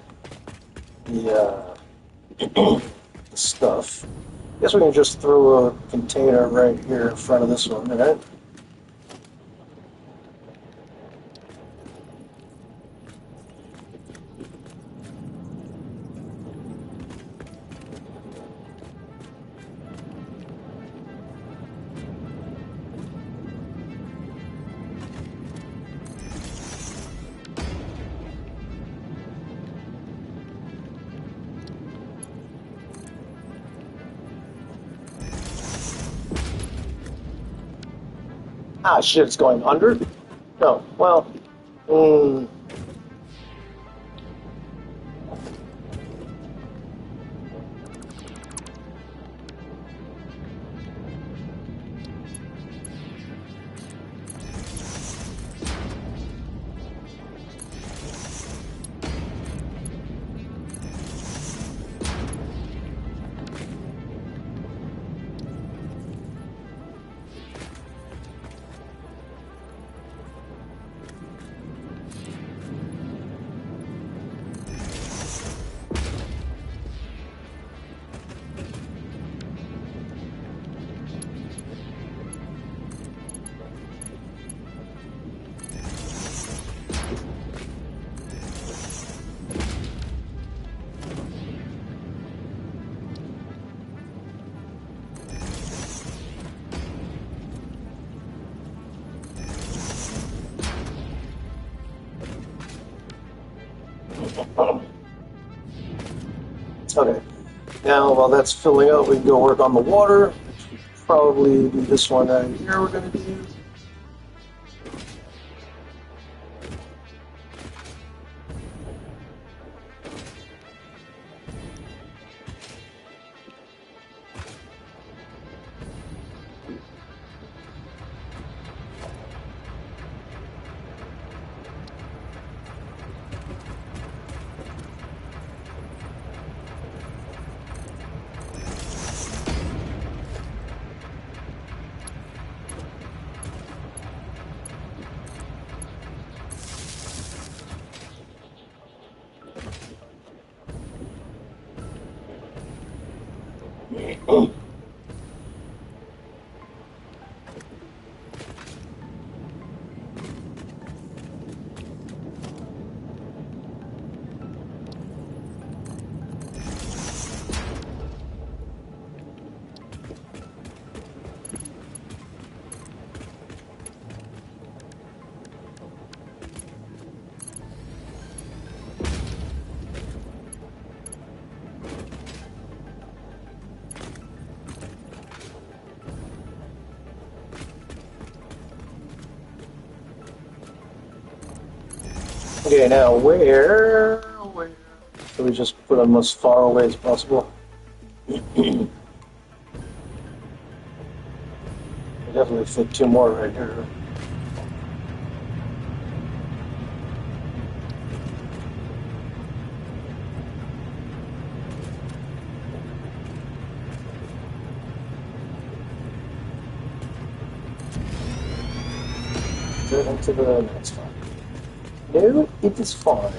the, the stuff. I guess we can just throw a container right here in front of this one, right? Ah, shit, it's going under? No, well, okay. Now, while that's filling up, we can go work on the water. Probably do this one out here we're going to do. Okay, now where should we just put them as far away as possible? We definitely fit two more right here. Straight into the next one. No, it is fine.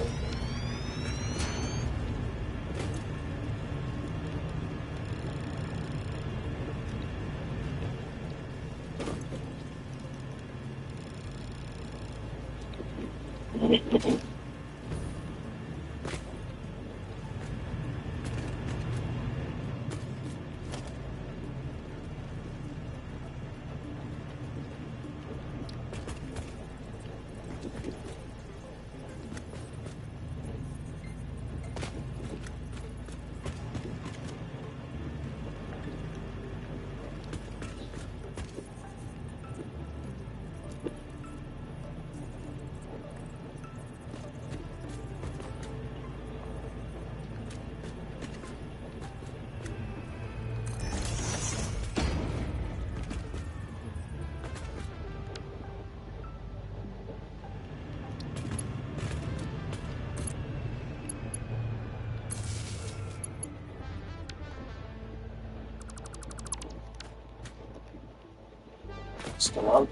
Still on.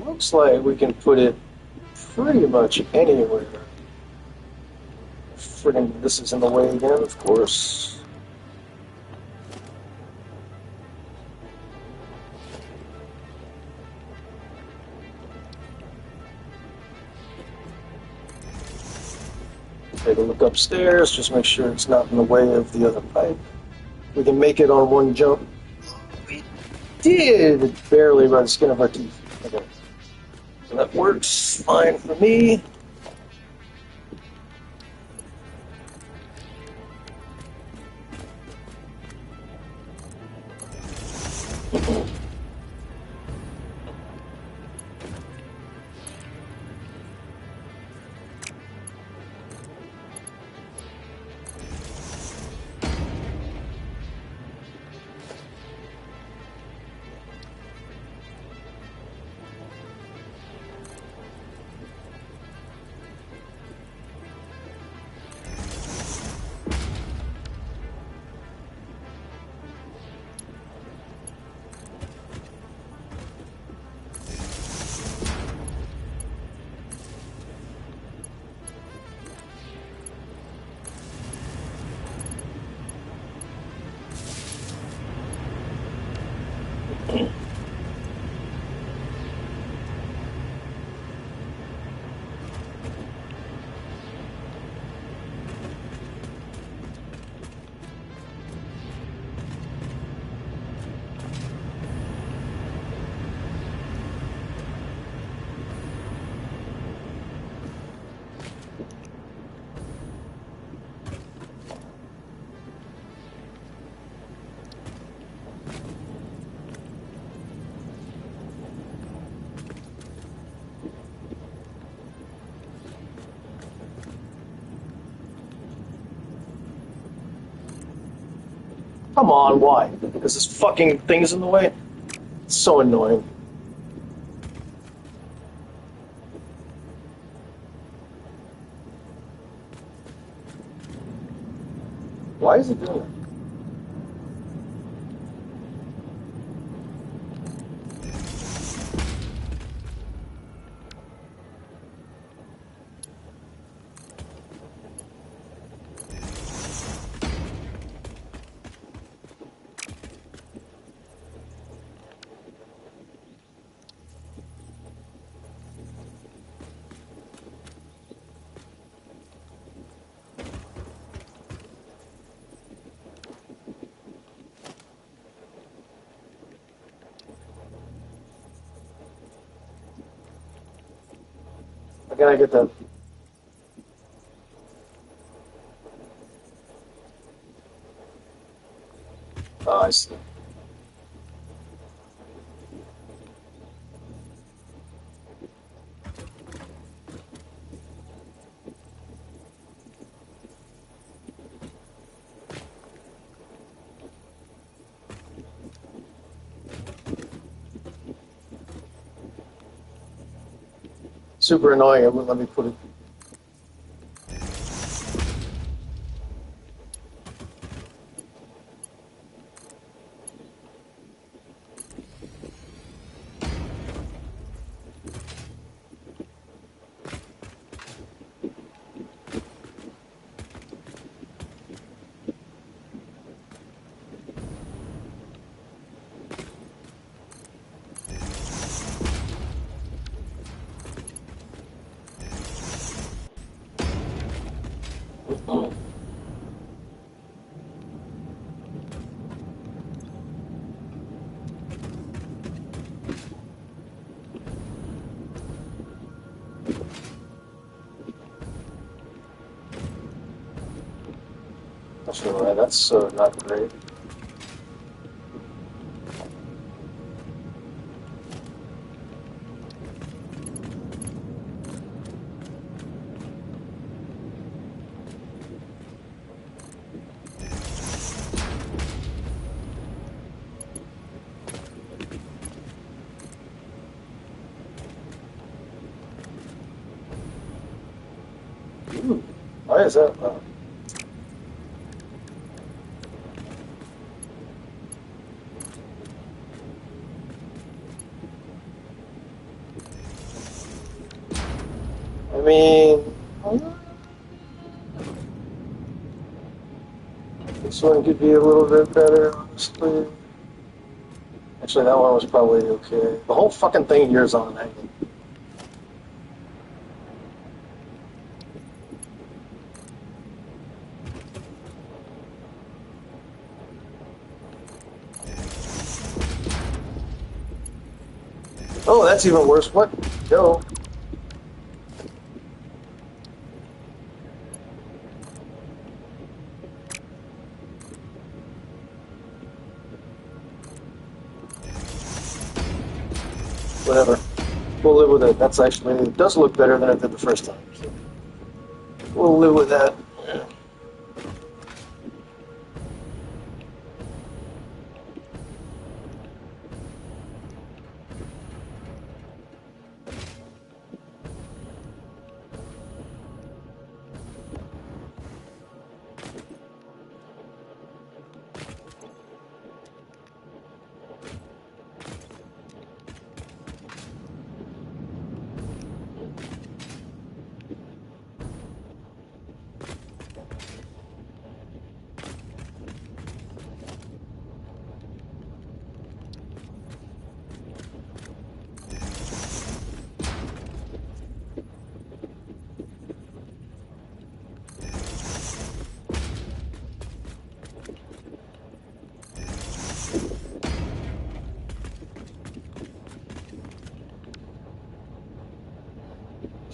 Looks like we can put it pretty much anywhere. Friggin' this is in the way again, of course. Take a look upstairs, just make sure it's not in the way of the other pipe. We can make it on one jump. We did barely by the skin of our teeth. Okay. So that works fine for me. Come on, why? Because this fucking thing is in the way? It's so annoying. Why is it doing that? I gotta get the... Oh, I see. Super annoying. It wouldn't let me put it... Actually, that's not great. Ooh, why is that? I mean, this one could be a little bit better, honestly. Actually, that one was probably okay. The whole fucking thing here is on an angle. Oh, that's even worse. What? Go. Whatever. We'll live with it. That's actually, it does look better than it did the first time. So we'll live with that. Yeah.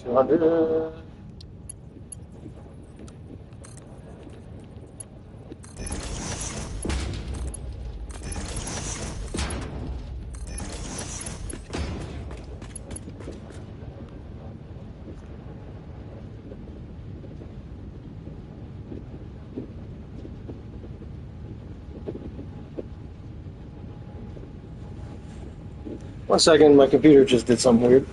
$200. One second, my computer just did something weird.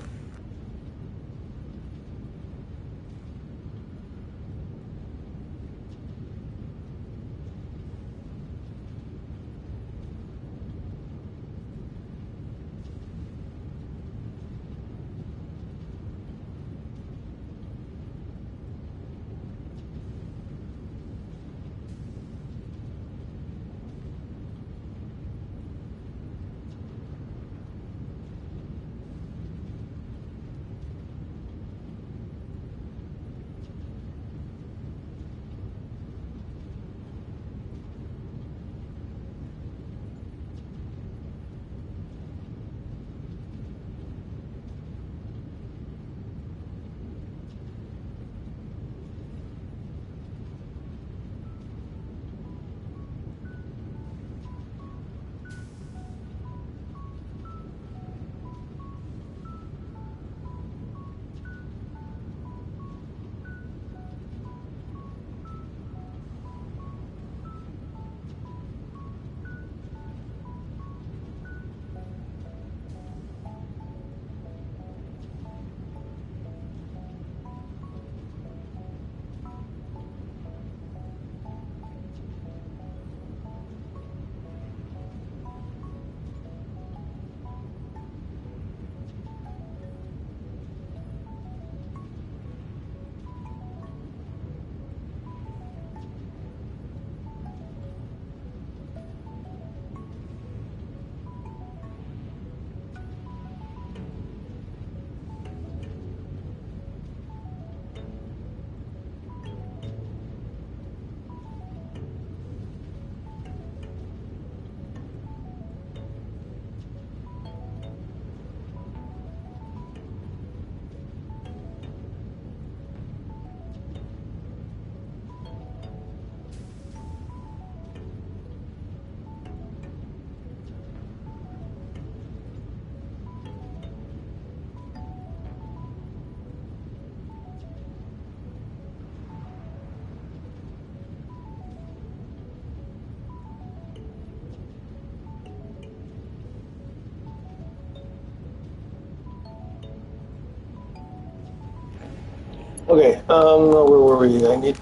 Okay, where were we? I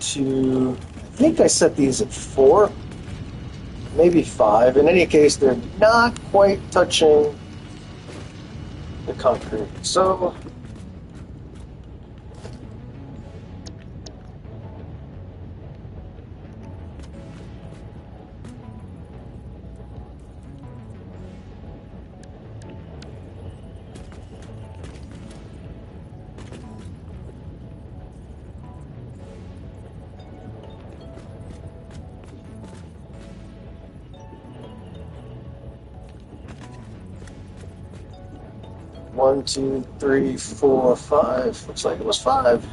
think I set these at 4, maybe 5. In any case, they're not quite touching the concrete. So, one, two, three, four, 5. Looks like it was 5.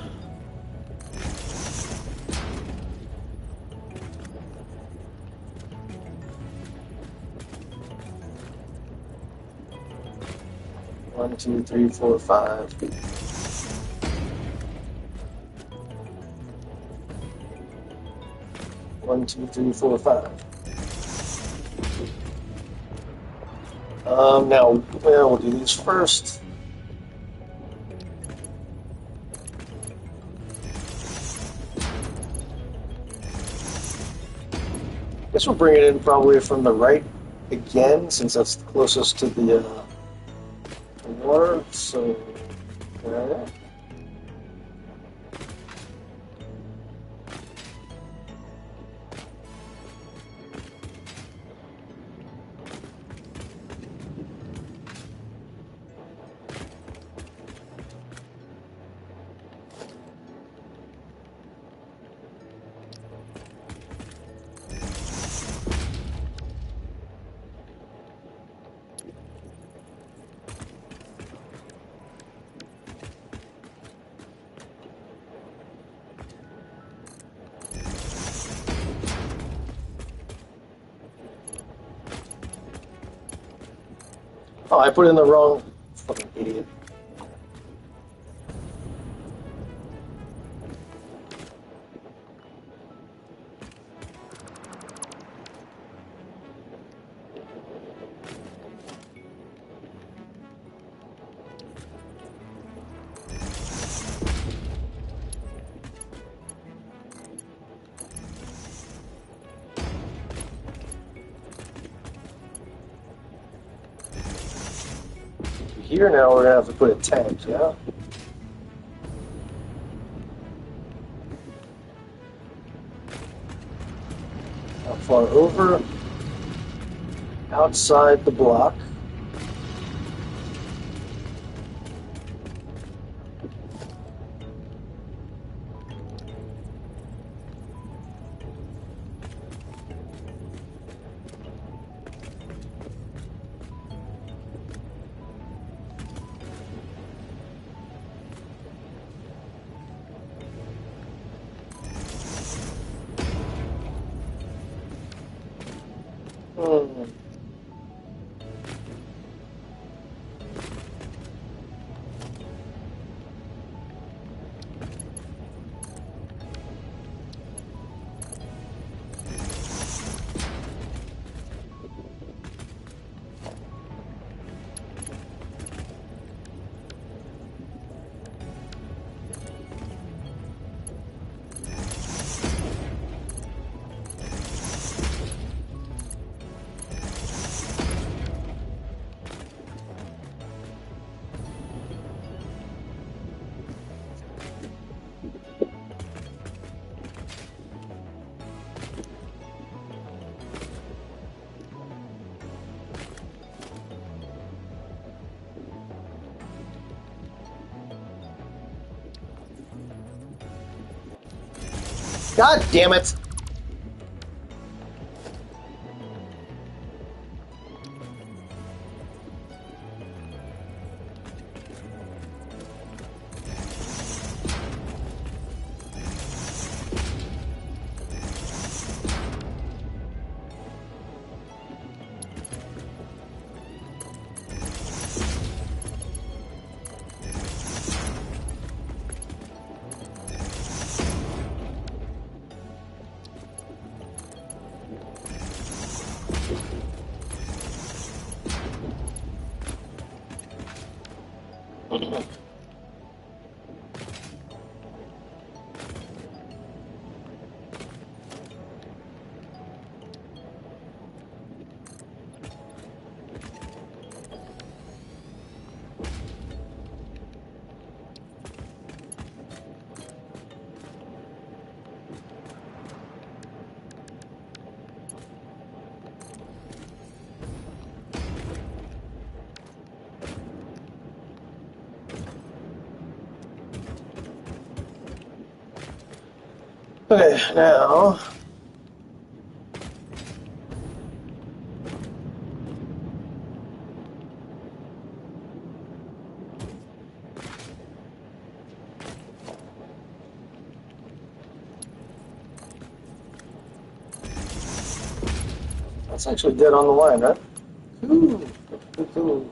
One, two, three, four, 5. One, two, three, four, 5. Now, well, we'll do these first. Guess we'll bring it in probably from the right again, since that's the closest to the water. So, yeah. Oh, I put in the wrong fucking idiot. Here now we're gonna have to put a tank, yeah? How far over? Outside the block. Hmm. God damn it! Okay, now... That's actually dead on the line, right? Ooh, ooh.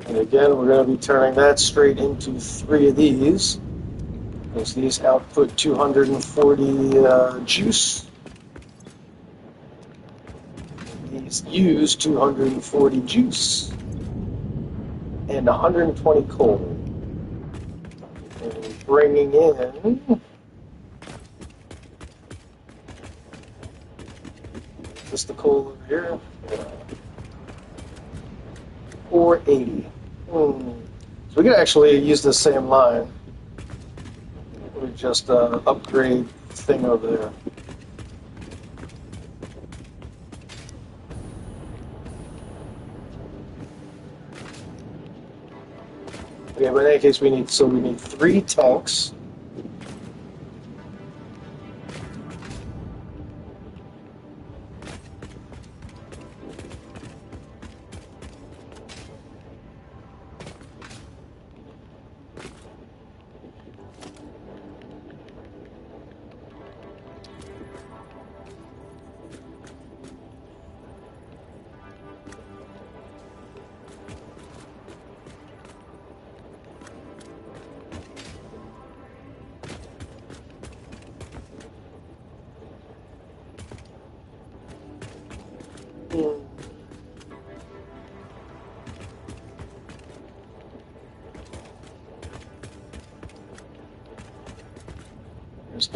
And again, we're going to be turning that straight into 3 of these, because these output 240 juice. These use 240 juice and 120 coal. And bringing in just the coal over here. 480. So we could actually use the same line. We just upgrade thing over there. Okay, but in any case, we need 3 tanks.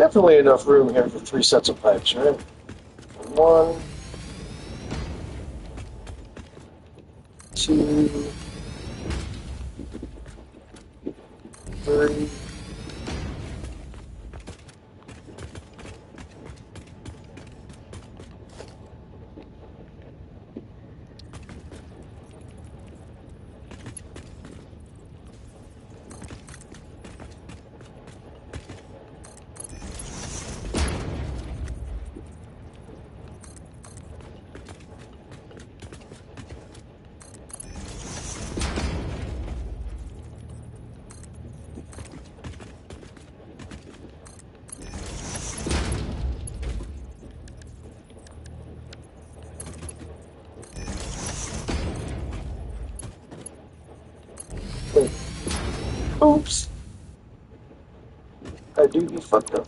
definitely enough room here for 3 sets of pipes, right? 1, 2, 3. Wait. Oops. I do be fucked up.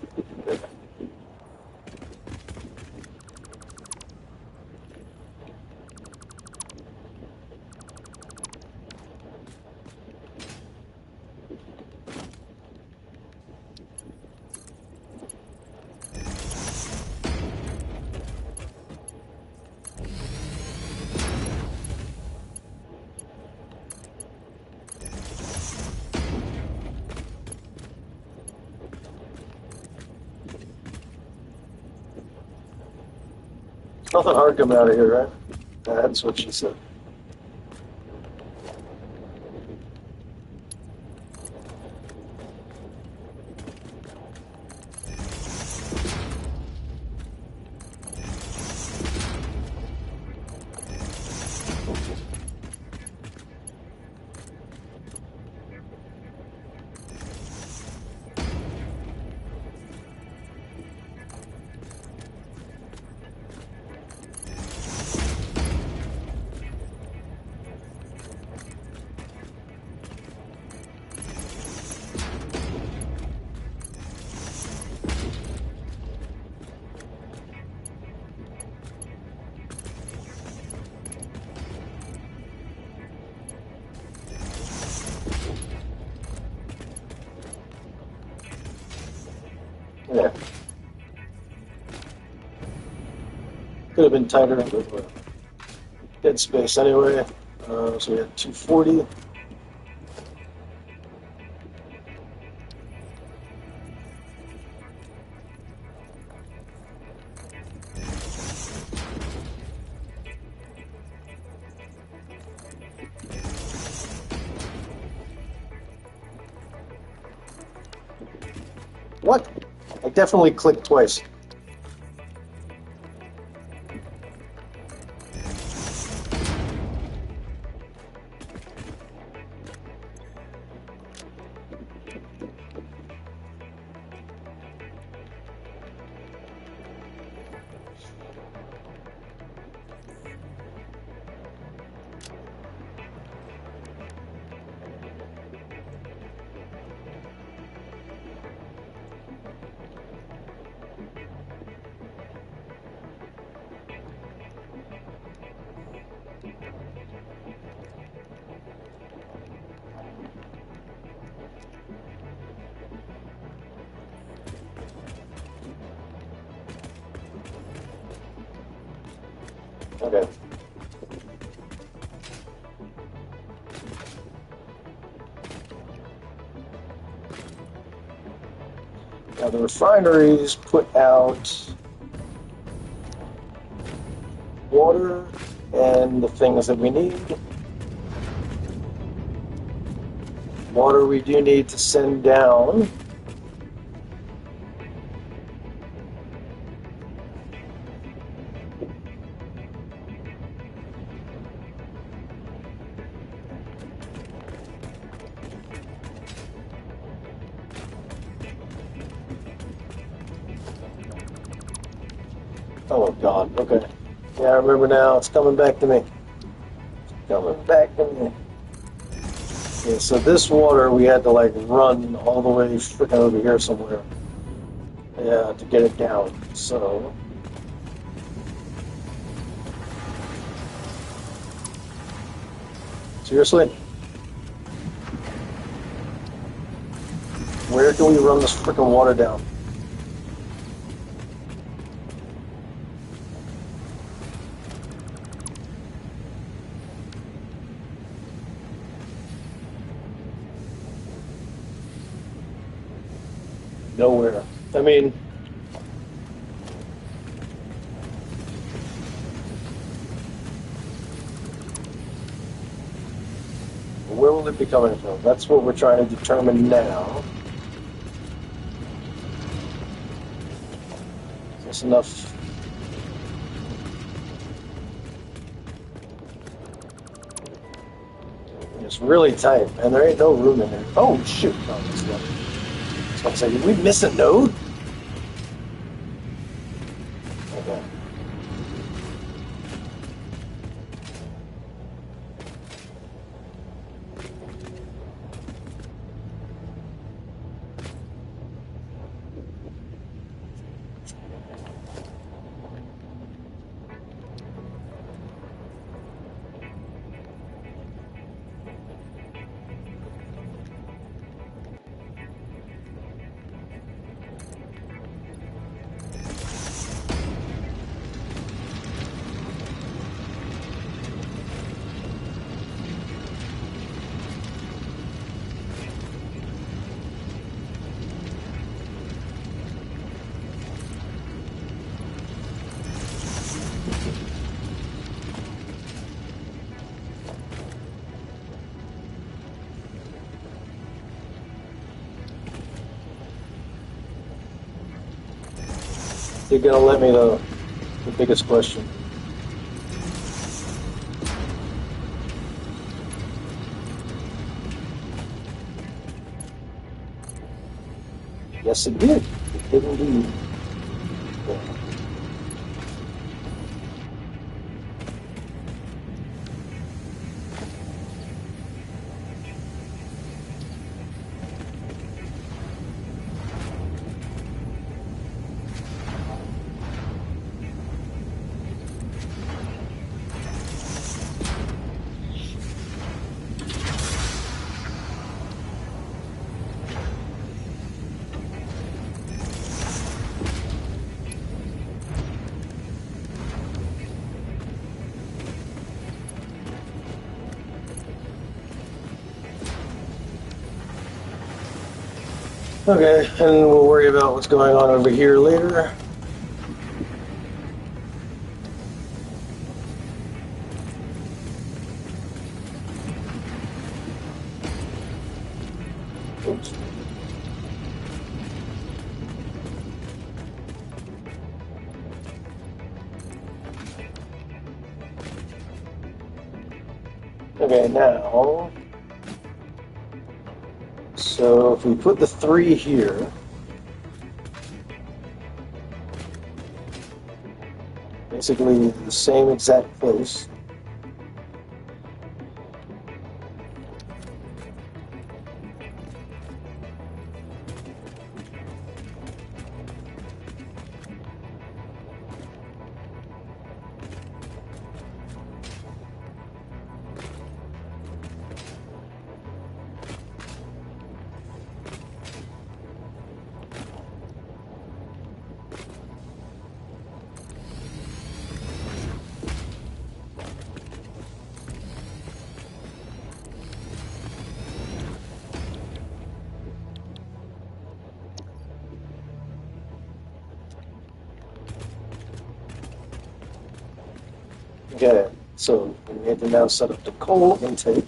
Nothing hard coming out of here, right? That's what she said. Yeah. Could have been tighter with dead space anyway. So we had 240. What? I definitely clicked twice. Okay. Now the refineries put out water and the things that we need. Water we do need to send down. Oh God, okay. Yeah, I remember now. It's coming back to me. It's coming back to me. Yeah, so this water we had to like run all the way freaking over here somewhere. Yeah, to get it down. So seriously? Where can we run this freaking water down? Nowhere. I mean, where will it be coming from? That's what we're trying to determine now. Is this enough? It's really tight, and there ain't no room in there. Oh, shoot. Oh, that's good. I was going to say, did we miss a node? Okay. You're gonna let me know the biggest question. Yes, it did. It did indeed. Yeah. Okay, and we'll worry about what's going on over here later. Oops. Okay, now, so if we put the 3 here, basically the same exact place. Okay, so we need to now set up the coal intake.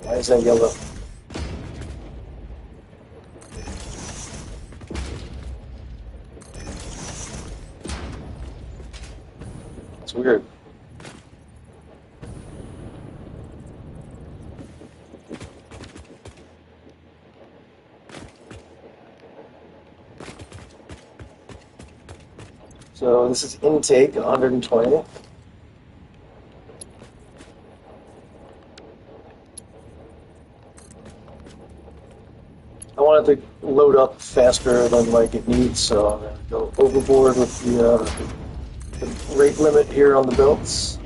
Why is that yellow? It's weird. So this is intake 120. I want it to load up faster than like it needs, so I'm going to go overboard with the rate limit here on the belts.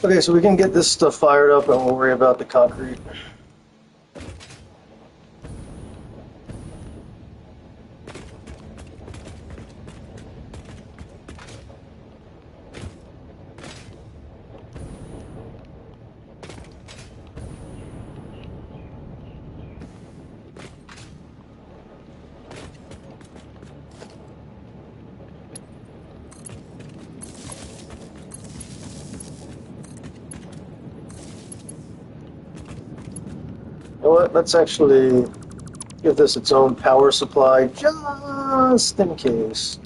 Okay, so we can get this stuff fired up and we'll worry about the concrete. You know what? Let's actually give this its own power supply just in case.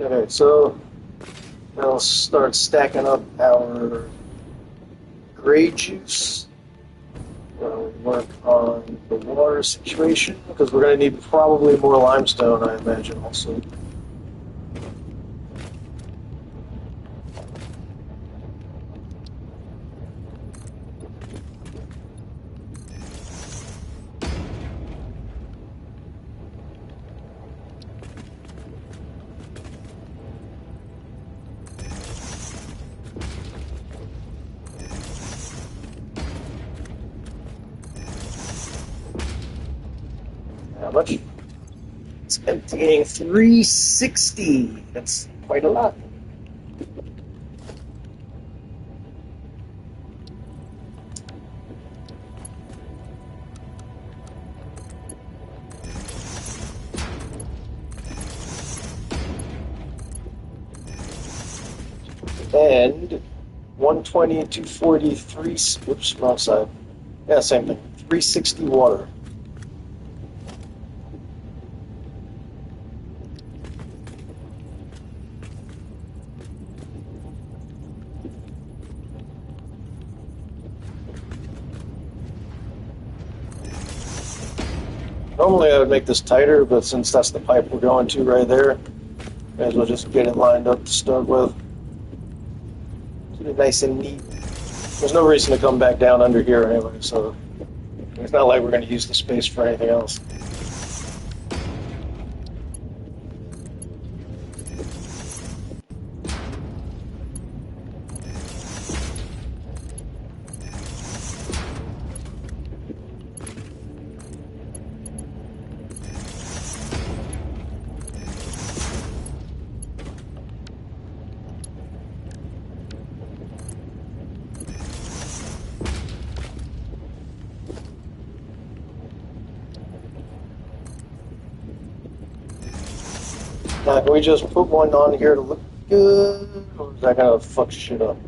Okay, so I'll start stacking up our gray juice. We'll work on the water situation because we're going to need probably more limestone, I imagine, also. How much? It's emptying 360. That's quite a lot. And 120, 243, whoops, wrong side. Yeah, same thing. 360 water. Normally I would make this tighter, but since that's the pipe we're going to right there, may as well just get it lined up to start with. Keep it nice and neat. There's no reason to come back down under here anyway, so it's not like we're going to use the space for anything else. Now, can we just put one on here to look good, or is that going to fuck shit up?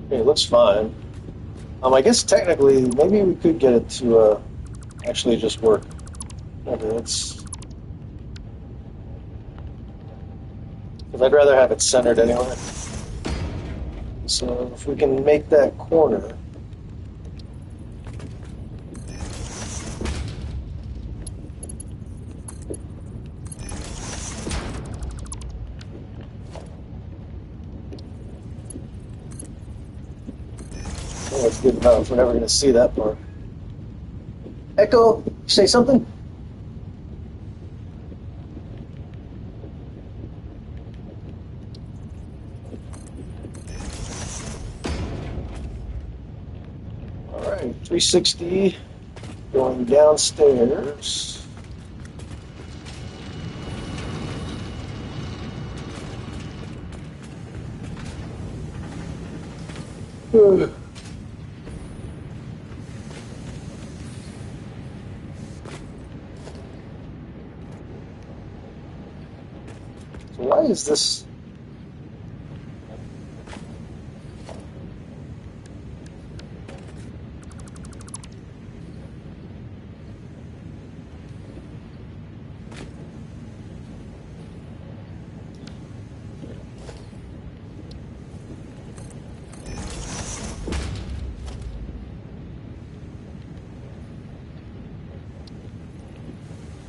Okay, it looks fine. I guess technically, maybe we could get it to actually just work. Okay, let's... Because I'd rather have it centered anyway. So if we can make that corner... Oh, that's good enough. We're never going to see that part. Echo, say something? Alright, 360 going downstairs. So why is this?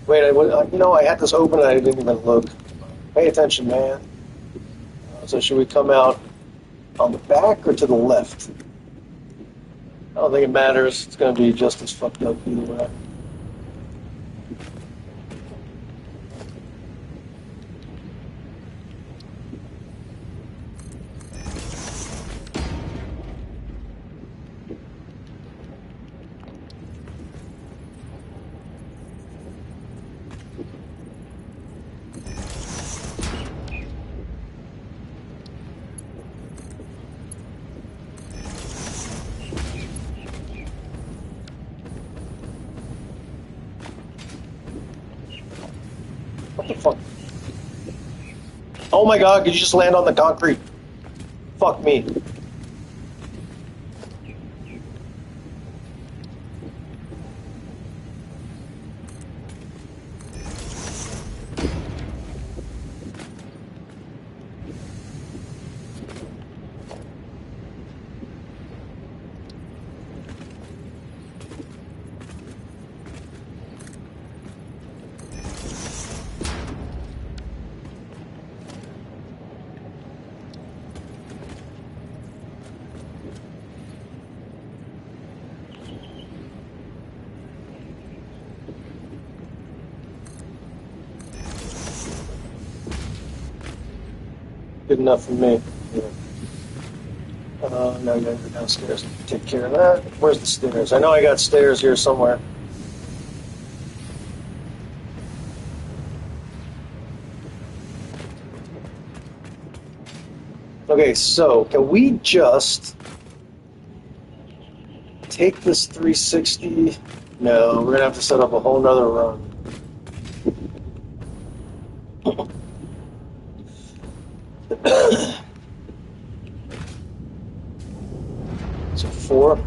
Wait, I had this open and I didn't even look. Pay attention, man. So should we come out on the back or to the left? I don't think it matters. It's going to be just as fucked up either way. What the fuck? Oh my god, could you just land on the concrete? Fuck me. Good enough for me. Yeah. Now you gotta go downstairs and take care of that. Where's the stairs? I know I got stairs here somewhere. Okay, so can we just take this 360? No, we're gonna have to set up a whole nother run. So 4.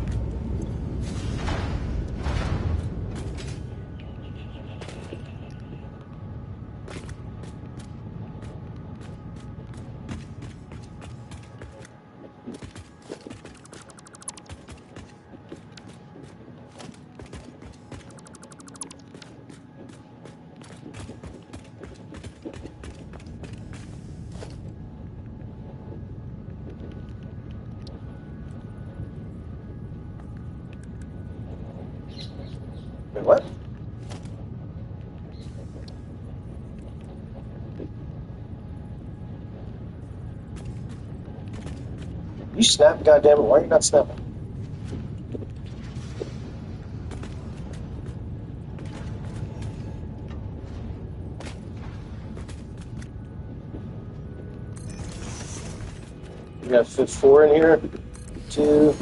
Wait, what? You snap, goddammit, why are you not snapping? We gotta fit 4 in here. 2,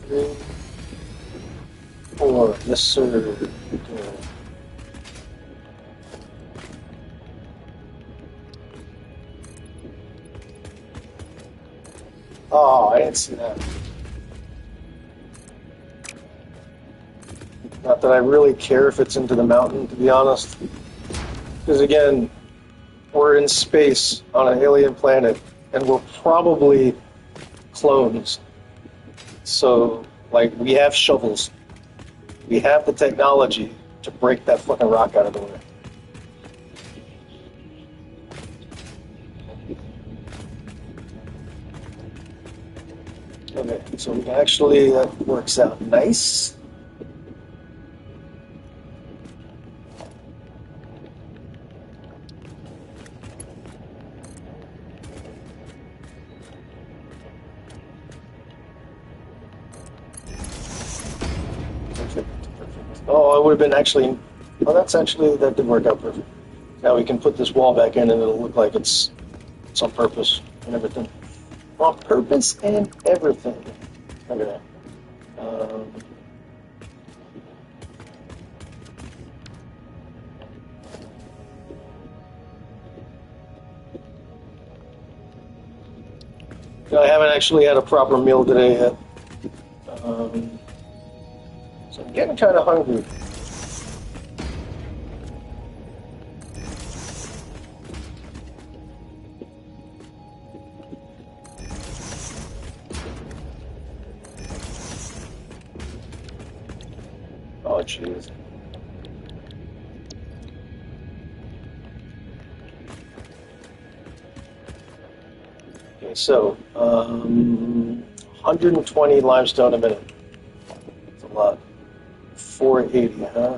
3, 4. Yes, sir. Okay. Oh, I didn't see that. Not that I really care if it's into the mountain, to be honest. Because again, we're in space on an alien planet, and we're probably clones. So, like, we have shovels. We have the technology to break that fucking rock out of the way. Okay, so we actually, that works out nice. Perfect. Oh, it would have been actually, oh, that did work out perfect. Now we can put this wall back in and it'll look like it's on purpose and everything. On purpose and everything. Look at that. I haven't actually had a proper meal today yet. So I'm getting kind of hungry. Oh, jeez. Okay, so 120 limestone a minute. That's a lot. 480, huh?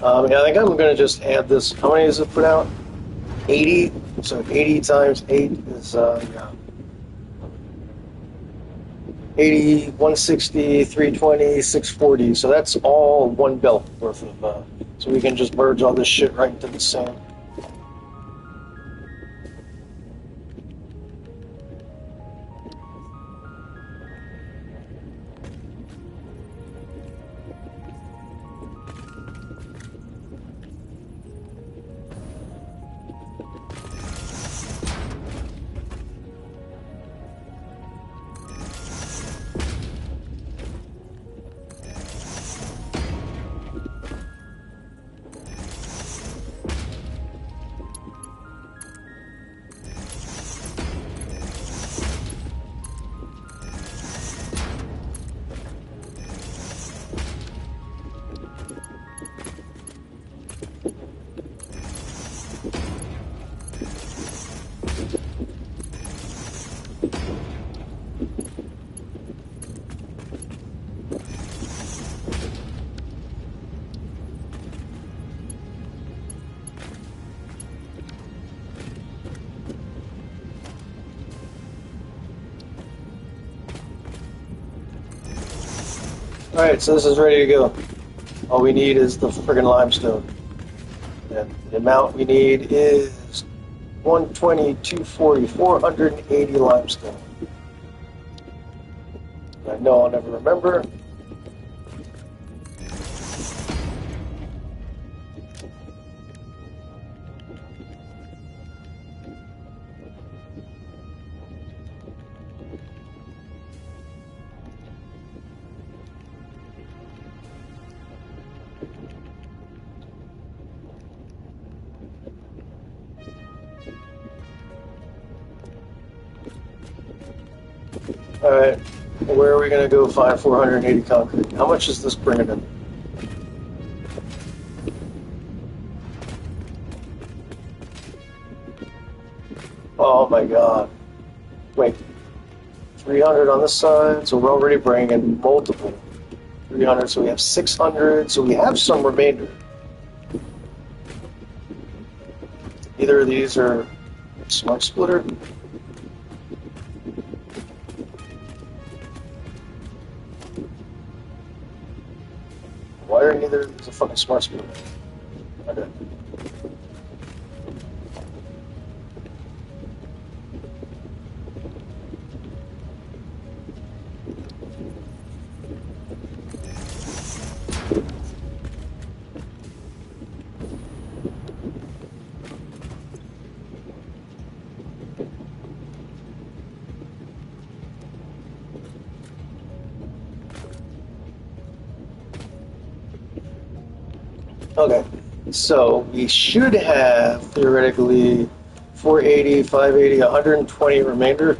Uh, yeah, I think I'm going to just add this. How many does it put out? 80. So 80 times 8 is yeah. 80, 160, 320, 640. So that's all one belt worth of. So we can just merge all this shit right into the same. Alright, so this is ready to go. All we need is the friggin' limestone. And the amount we need is 120, 240, 480 limestone. I know I'll never remember. Alright, where are we going to go find 480 concrete? How much is this bringing in? Oh my god. Wait, 300 on this side, so we're already bringing in multiple. 300, so we have 600, so we have some remainder. Either of these are smart splitter. Why are neither of these a fucking smart splitter? Okay. Okay, so we should have theoretically 480, 580, 120 remainder.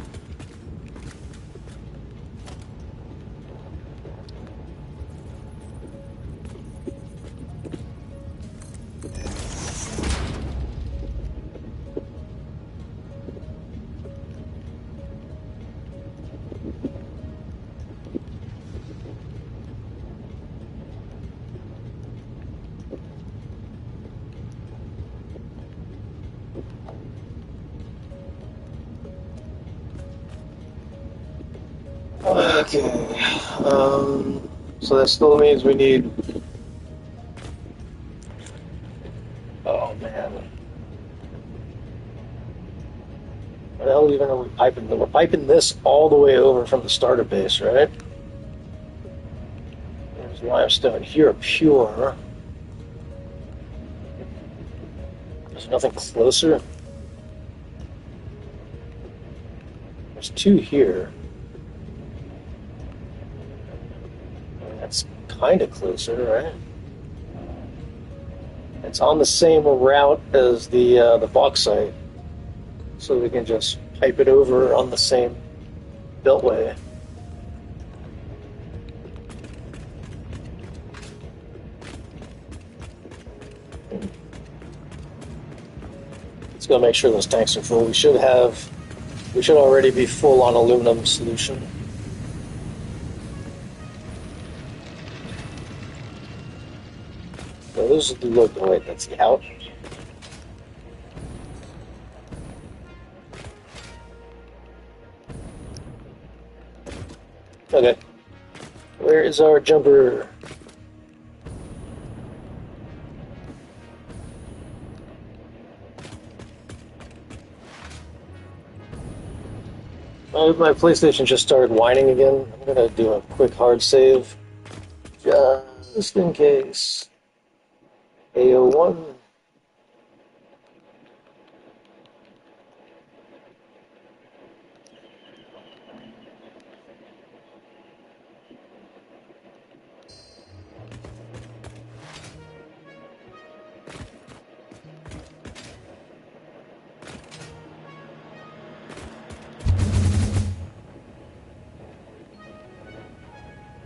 Okay, so that still means we need. Oh man, what the hell even are we piping? We're piping this all the way over from the starter base, right? There's limestone here, pure. There's nothing closer. There's two here. That's kind of closer, right? It's on the same route as the bauxite, so we can just pipe it over on the same beltway. Let's go make sure those tanks are full. We should already be full on aluminum solution. So those are the look. Oh wait, that's the out. Okay. Where is our jumper? My PlayStation just started whining again. I'm gonna do a quick hard save, just in case. AO1.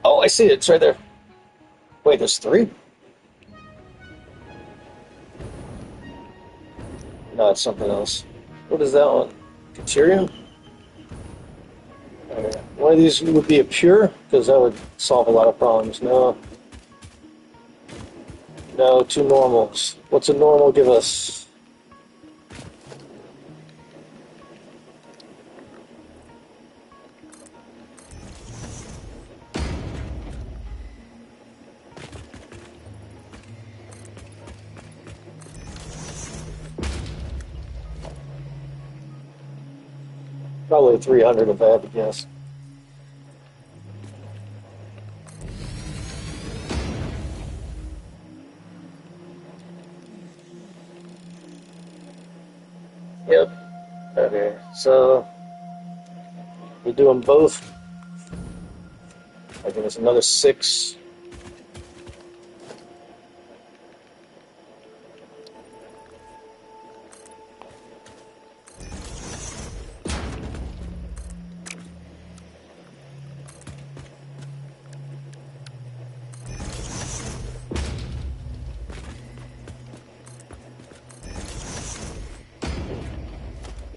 Oh, I see it. It's right there. Wait, there's three? No, it's something else. What is that one? Deuterium? Okay. One of these would be a pure, because that would solve a lot of problems. No. No, two normals. What's a normal give us? Probably 300 if I had to guess. Yep. Okay, so we do them both. I think it's another 6.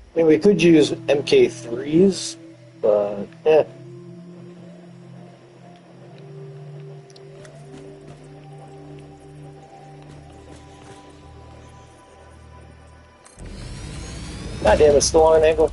I mean, we could use MK3s, but eh. God damn, it's still on an angle.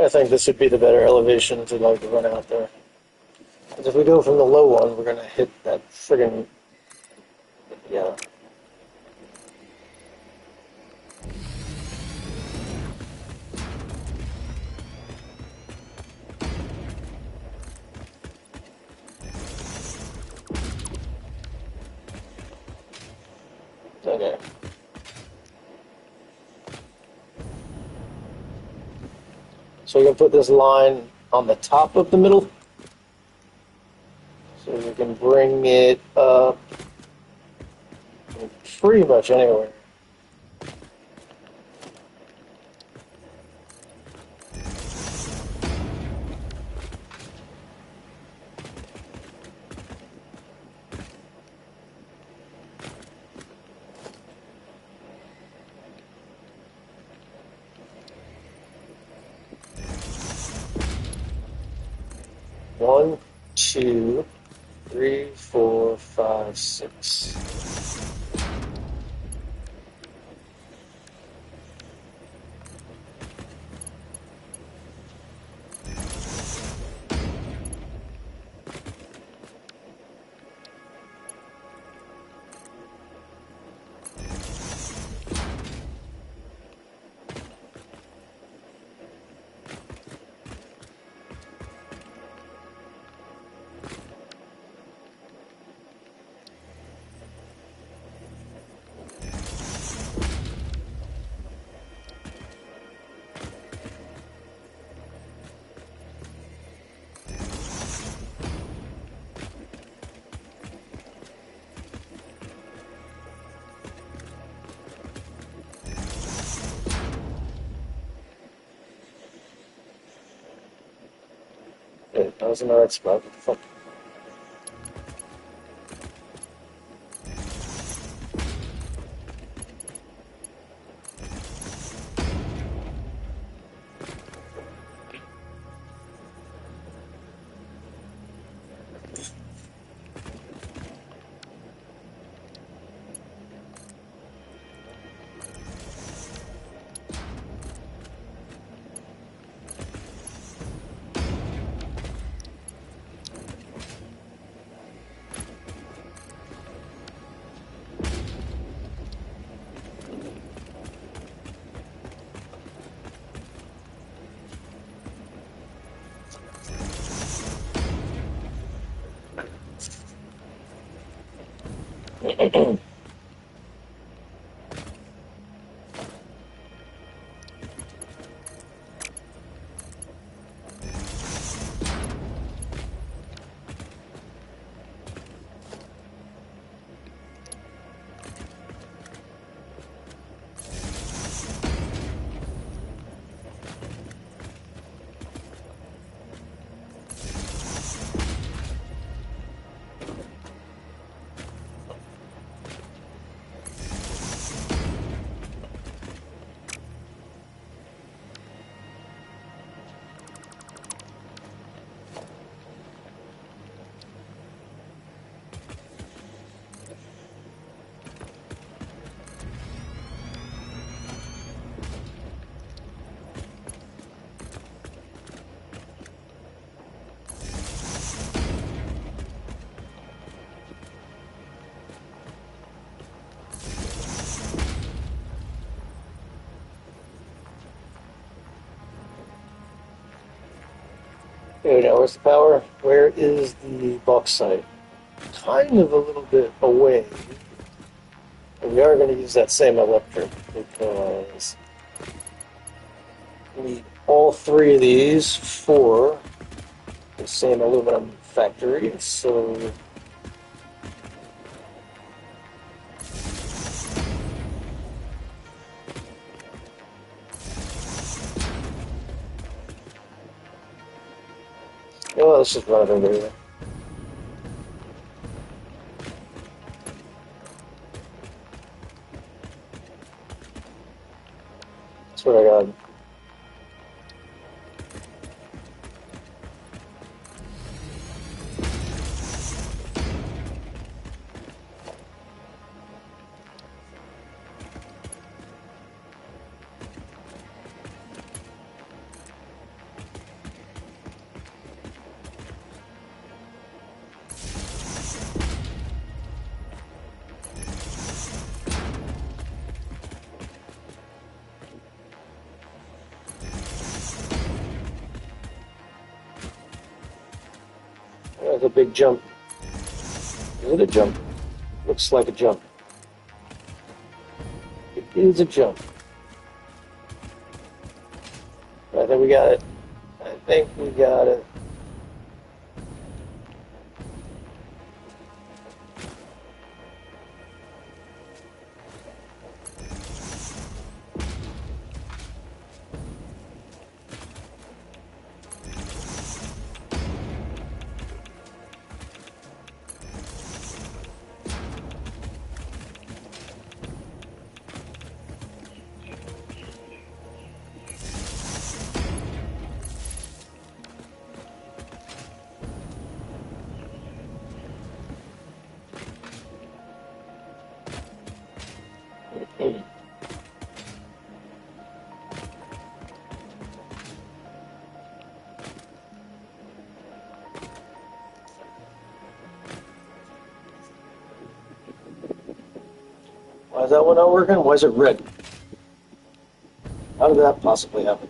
I think this would be the better elevation to like run out there. Because if we go from the low one, we're gonna hit that friggin' yeah. Okay. So we can put this line on the top of the middle. So we can bring it up pretty much anywhere. One, two, three, four, five, six. Wait, that was in the right spot. What the fuck? Okay, now where's the power? Where is the bauxite? Kind of a little bit away. And we are going to use that same electric because we need all three of these for the same aluminum factory. So let's just run it over here. That's what I got. That's a big jump. Is it a jump? Looks like a jump. It is a jump. I think we got it. I think we got it. Why is that one not working? Why is it red? How did that possibly happen?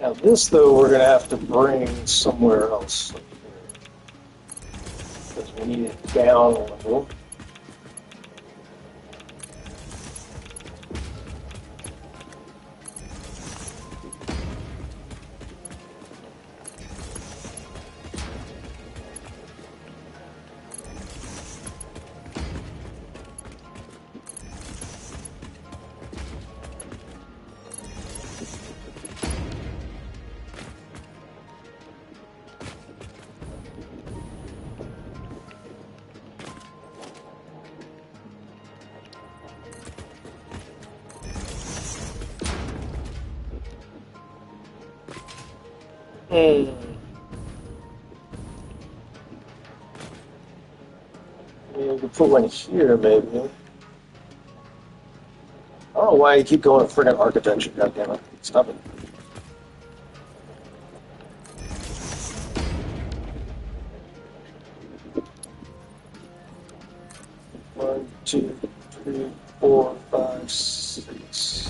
Now this, though, we're going to have to bring somewhere else. Because we need it down a little. We could put one here, maybe. I don't know why you keep going to friggin' architecture, goddammit. Stop it. One, two, three, four, five, six.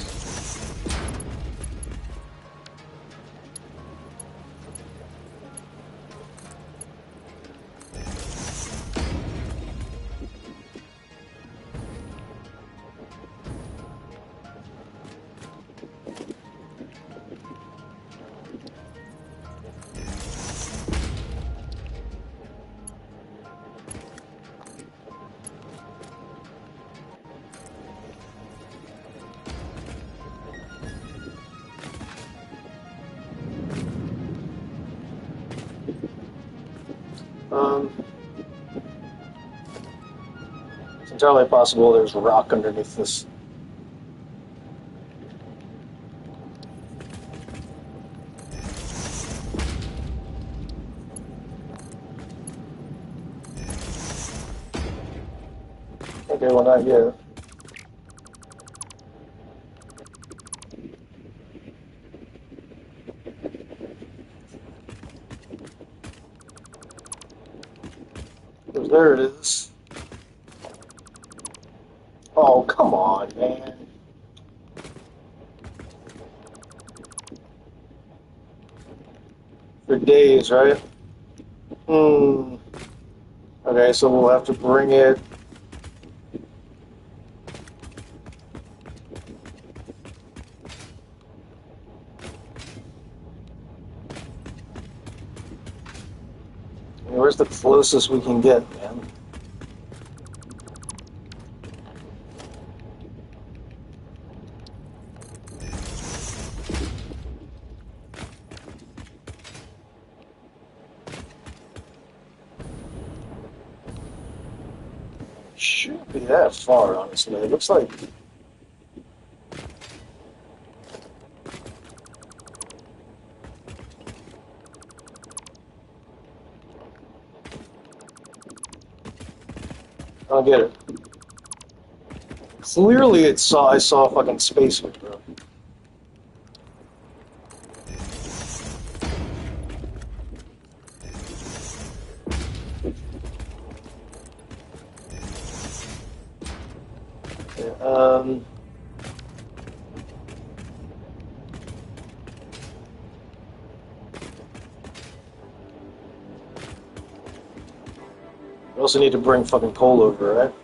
It's entirely possible there's rock underneath this. Okay, well, not yet. Oh, there it is. Oh, come on, man. For days, right? Hmm. Okay, so we'll have to bring it. Where's the closest we can get, man? Shouldn't be that far, honestly. It looks like. I'll get it. Clearly, I saw a fucking space hook, bro. Okay, we also need to bring fucking coal over, right?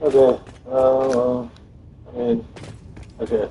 Okay. I mean, okay.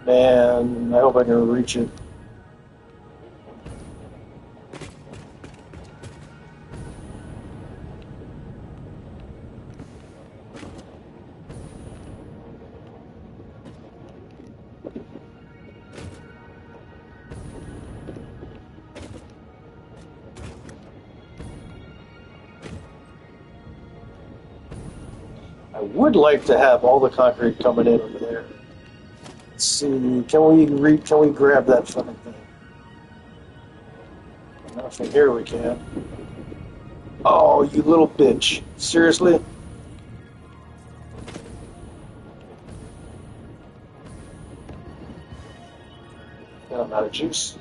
Man, I hope I can reach it. I would like to have all the concrete coming in over there. Let's see, can we grab that fucking thing? Not from here we can. Oh, you little bitch. Seriously? Yeah, I'm out of juice.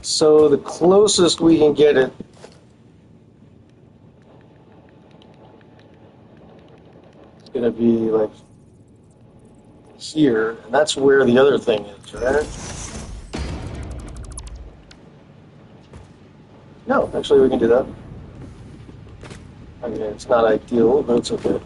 So the closest we can get it is going to be like here, and that's where the other thing is, right? No, actually we can do that. I mean, it's not ideal, but it's okay.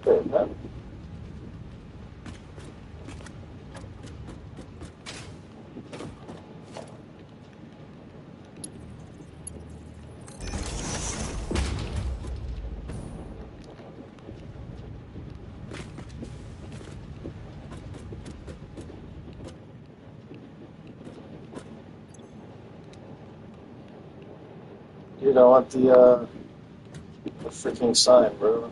Okay, you don't want the freaking sign, bro.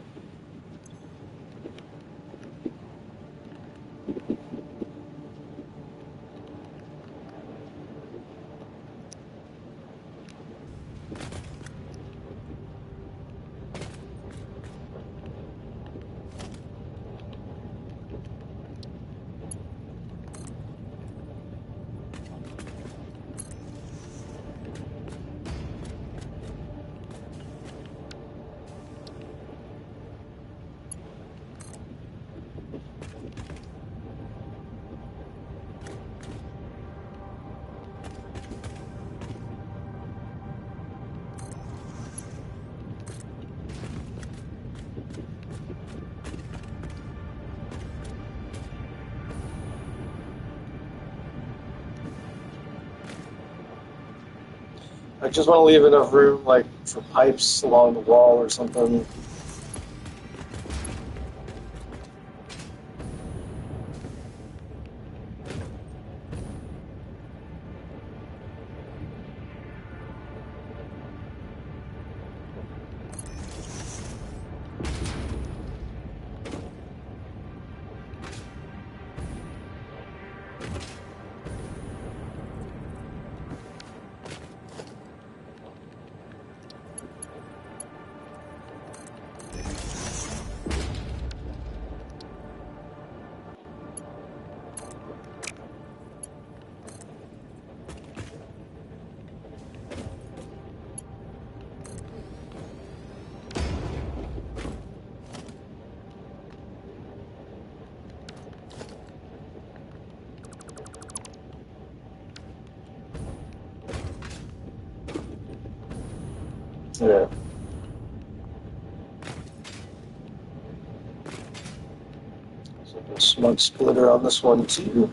I just want to leave enough room, like, for pipes along the wall or something. Yeah. So a smug splitter on this one too.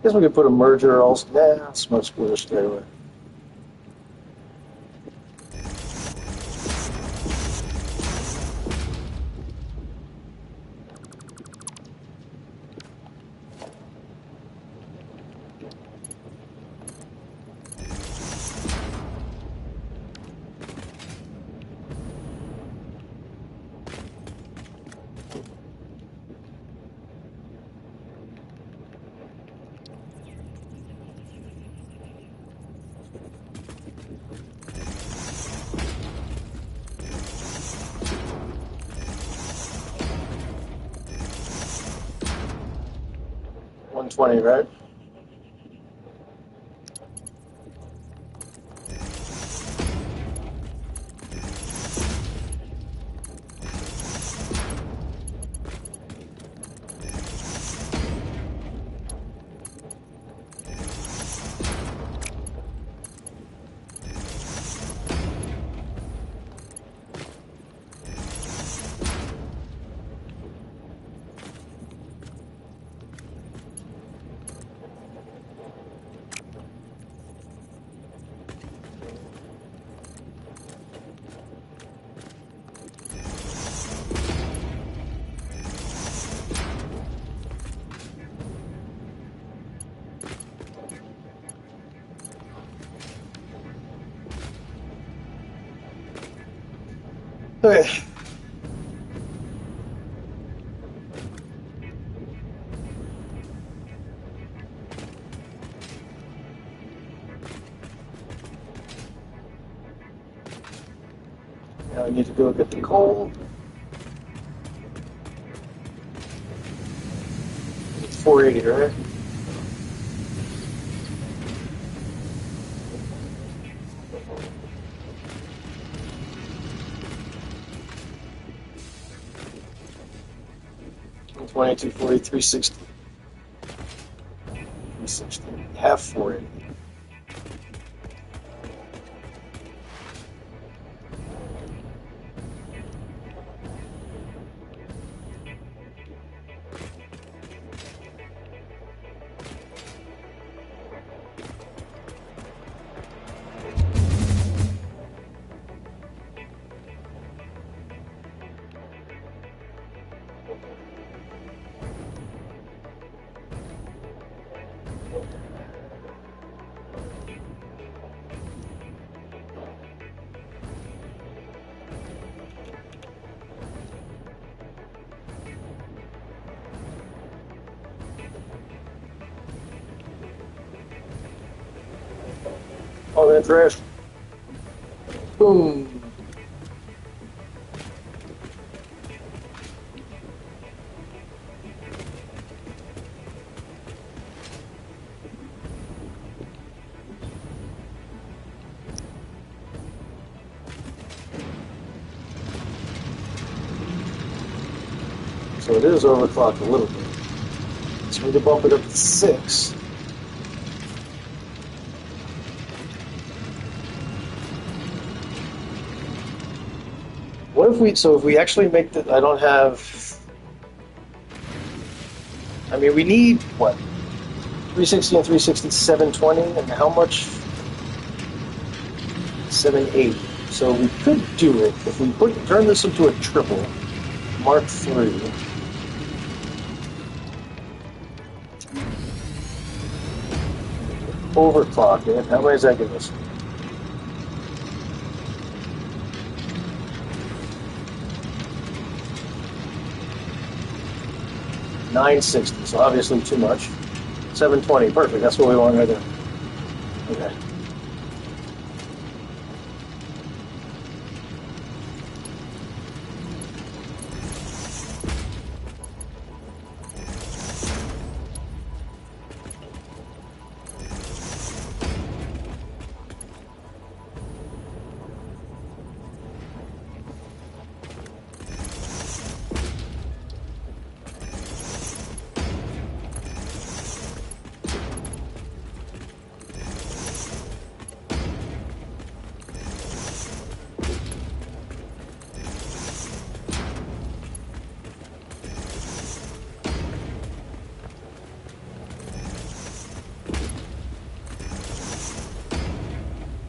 Guess we could put a merger also. Nah, smoke splitter straight away. $120, right? Okay. Now I need to go get the coal. It's 480, right? $22, 40, 360. 360. Half 480. Oh, that trash. Boom. So it is overclocked a little bit. So we can bump it up to 6. What if we, so if we actually make the, I don't have, I mean, we need, what, 360 and 360, 720, and how much? 780. So we could do it if we turn this into a triple, Mark III. Overclock it. How many is that give us? $960, so obviously too much. 720, perfect. That's what we want right there. Okay.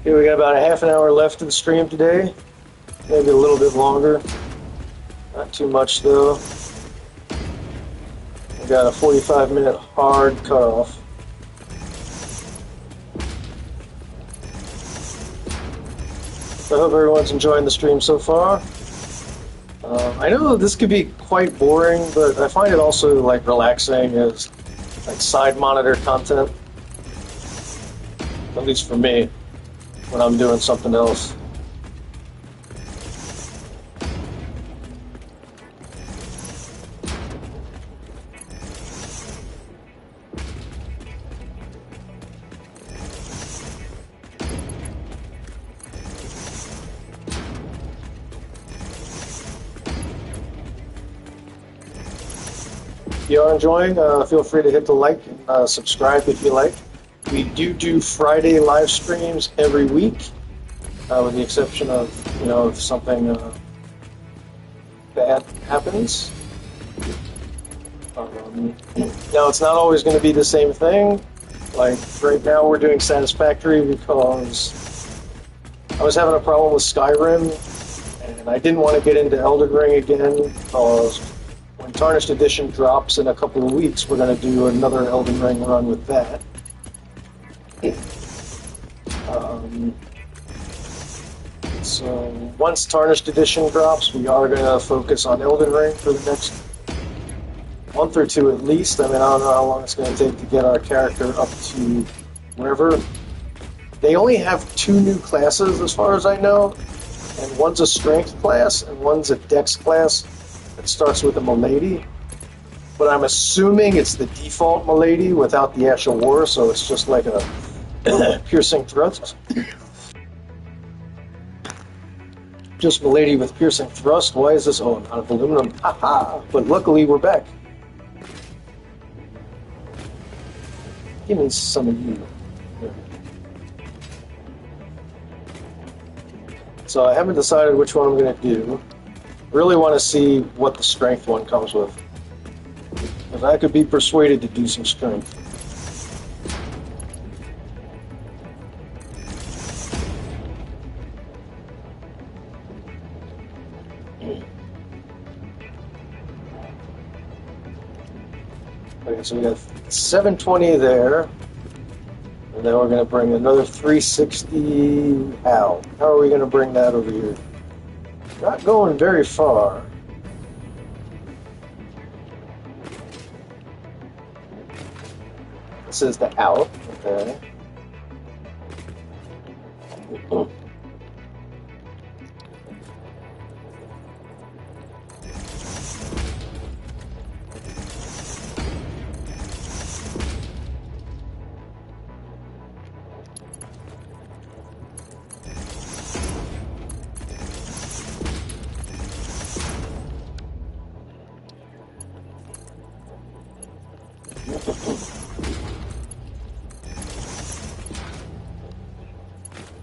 Okay, we got about a half an hour left of the stream today. Maybe a little bit longer. Not too much though. We got a 45-minute hard cutoff. I hope everyone's enjoying the stream so far. I know this could be quite boring, but I find it also like relaxing as like side monitor content. At least for me, when I'm doing something else. If you are enjoying, feel free to hit the like and subscribe if you like. We do Friday live streams every week, with the exception of, if something bad happens. Now, it's not always going to be the same thing. Like, right now we're doing Satisfactory because I was having a problem with Skyrim, and I didn't want to get into Elden Ring again, because when Tarnished Edition drops in a couple of weeks, we're going to do another Elden Ring run with that. So once Tarnished Edition drops, we are going to focus on Elden Ring for the next month or two at least. I mean, I don't know how long it's going to take to get our character up to wherever. They only have 2 new classes as far as I know, and one's a strength class and one's a dex class that starts with a Milady. But I'm assuming it's the default Milady without the Ash of War, so it's just like a piercing thrust. Just Milady with piercing thrust. Why is this? Oh, not of aluminum. Haha! But luckily we're back. Give me some of you. So I haven't decided which one I'm going to do. Really want to see what the strength one comes with. Because I could be persuaded to do some strength. Okay, so we got 720 there. And then we're going to bring another 360 out. How are we going to bring that over here? Not going very far. This is the out. Okay.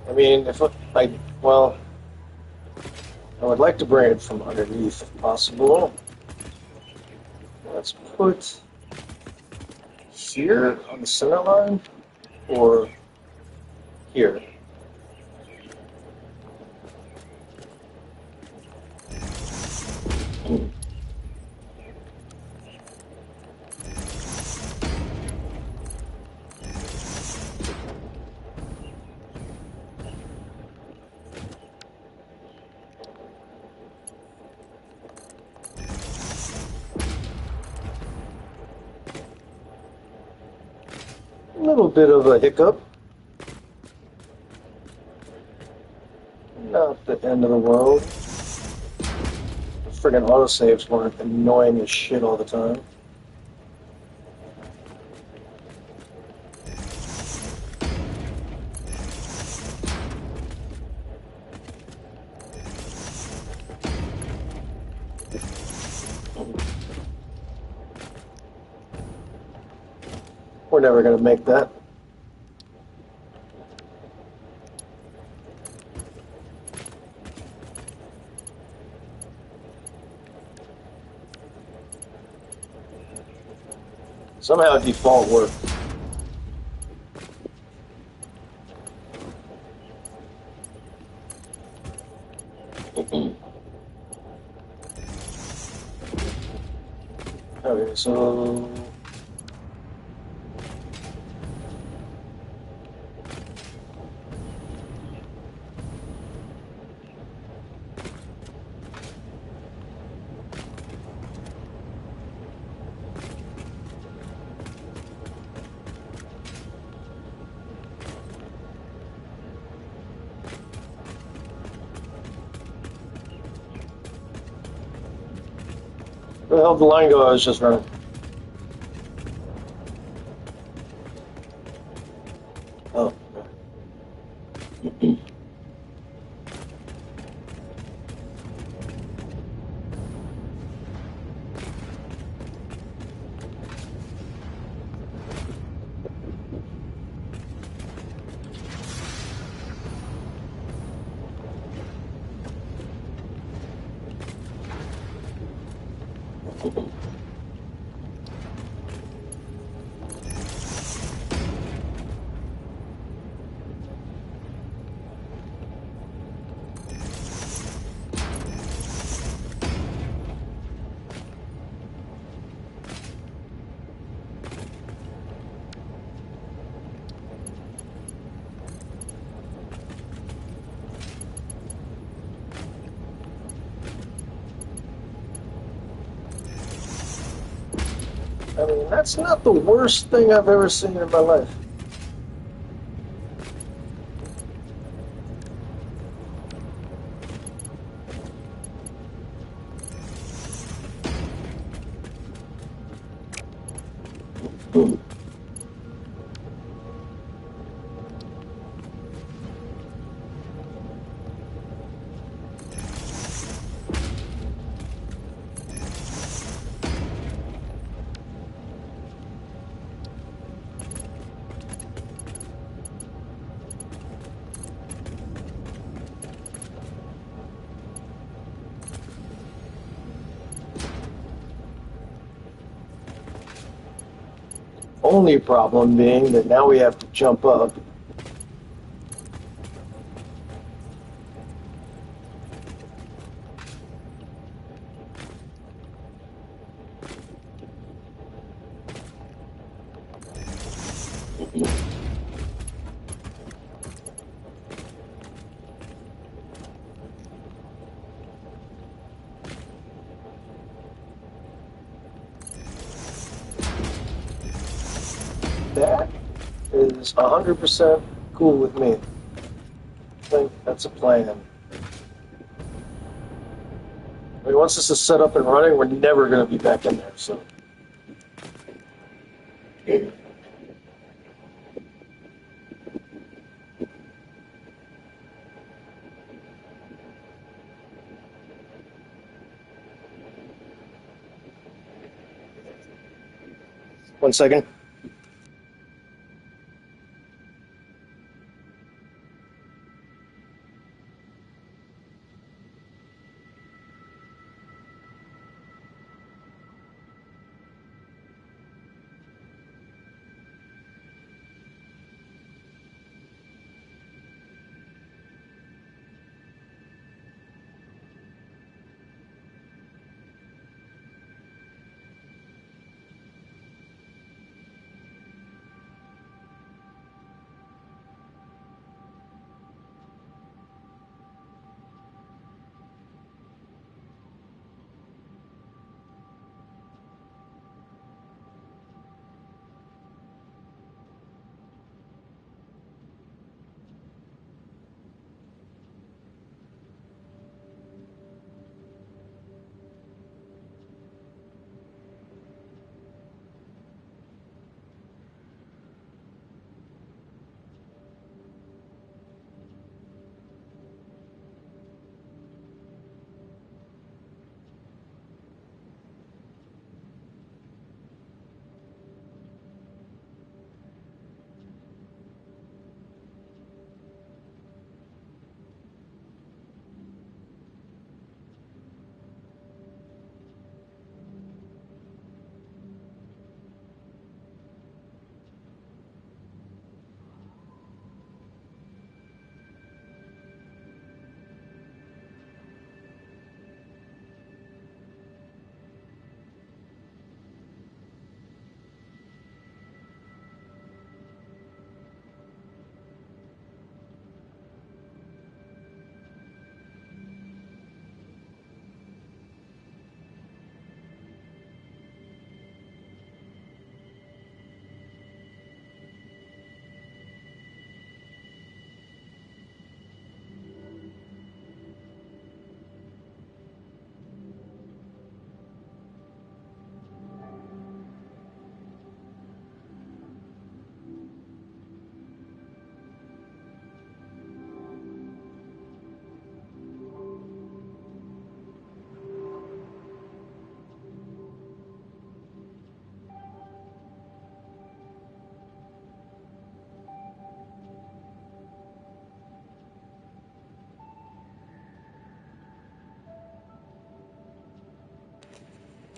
I mean, if I would like to bring it from underneath if possible. Let's put here on the center line, or here. A little bit of a hiccup. Not the end of the world. The friggin' autosaves weren't annoying as shit all the time. We're never going to make that. Somehow default worked. so where the hell did the line go? I was just running. Oh. I mean, that's not the worst thing I've ever seen in my life. Only problem being that now we have to jump up. That is 100% cool with me. I think that's a plan. I mean, once this is set up and running, we're never going to be back in there, so. 1 second.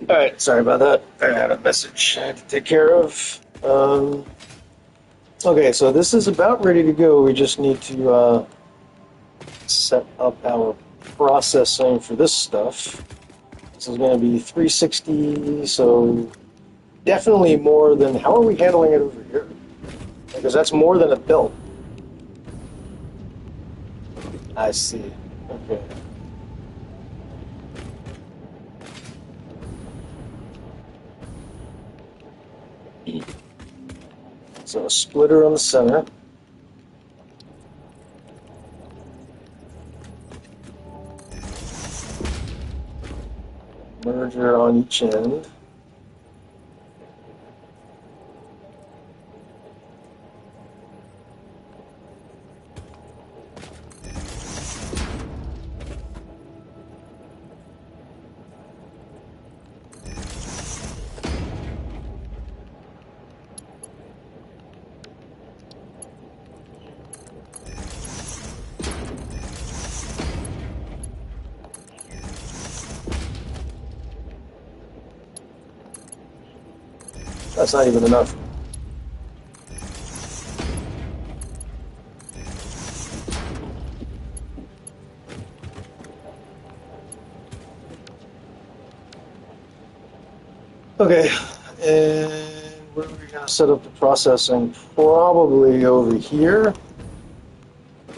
Alright, sorry about that. I had a message I had to take care of. Okay, so this is about ready to go. We just need to set up our processing for this stuff. This is going to be 360, so definitely more than... How are we handling it over here? Because that's more than a build. I see. Okay. So a splitter on the center. Merger on each end. That's not even enough. Okay, and where are we going to set up the processing? Probably over here.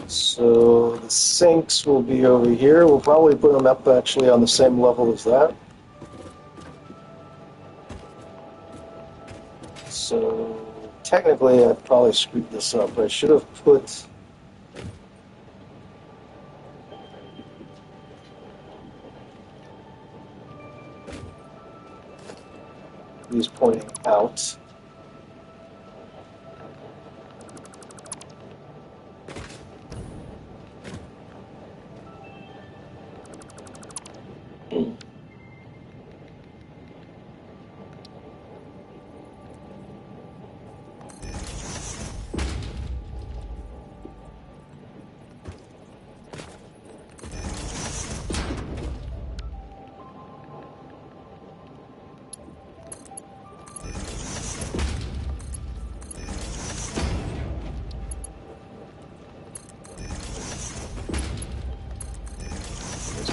So the sinks will be over here. We'll probably put them up actually on the same level as that. So technically I probably screwed this up. I should have put these pointing out.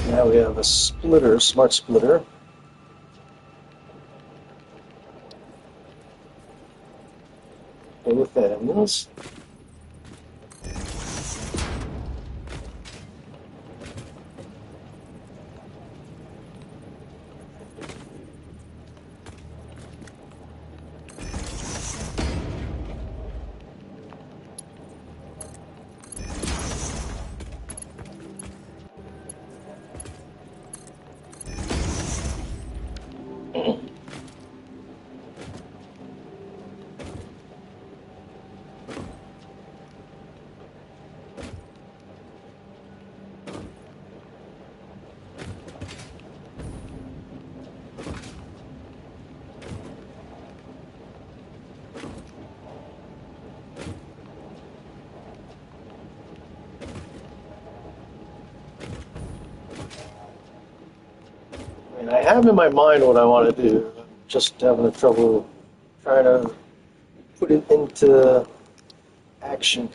Now we have a splitter, smart splitter. Both ends. And I have in my mind what I want to do. I'm just having trouble trying to put it into action.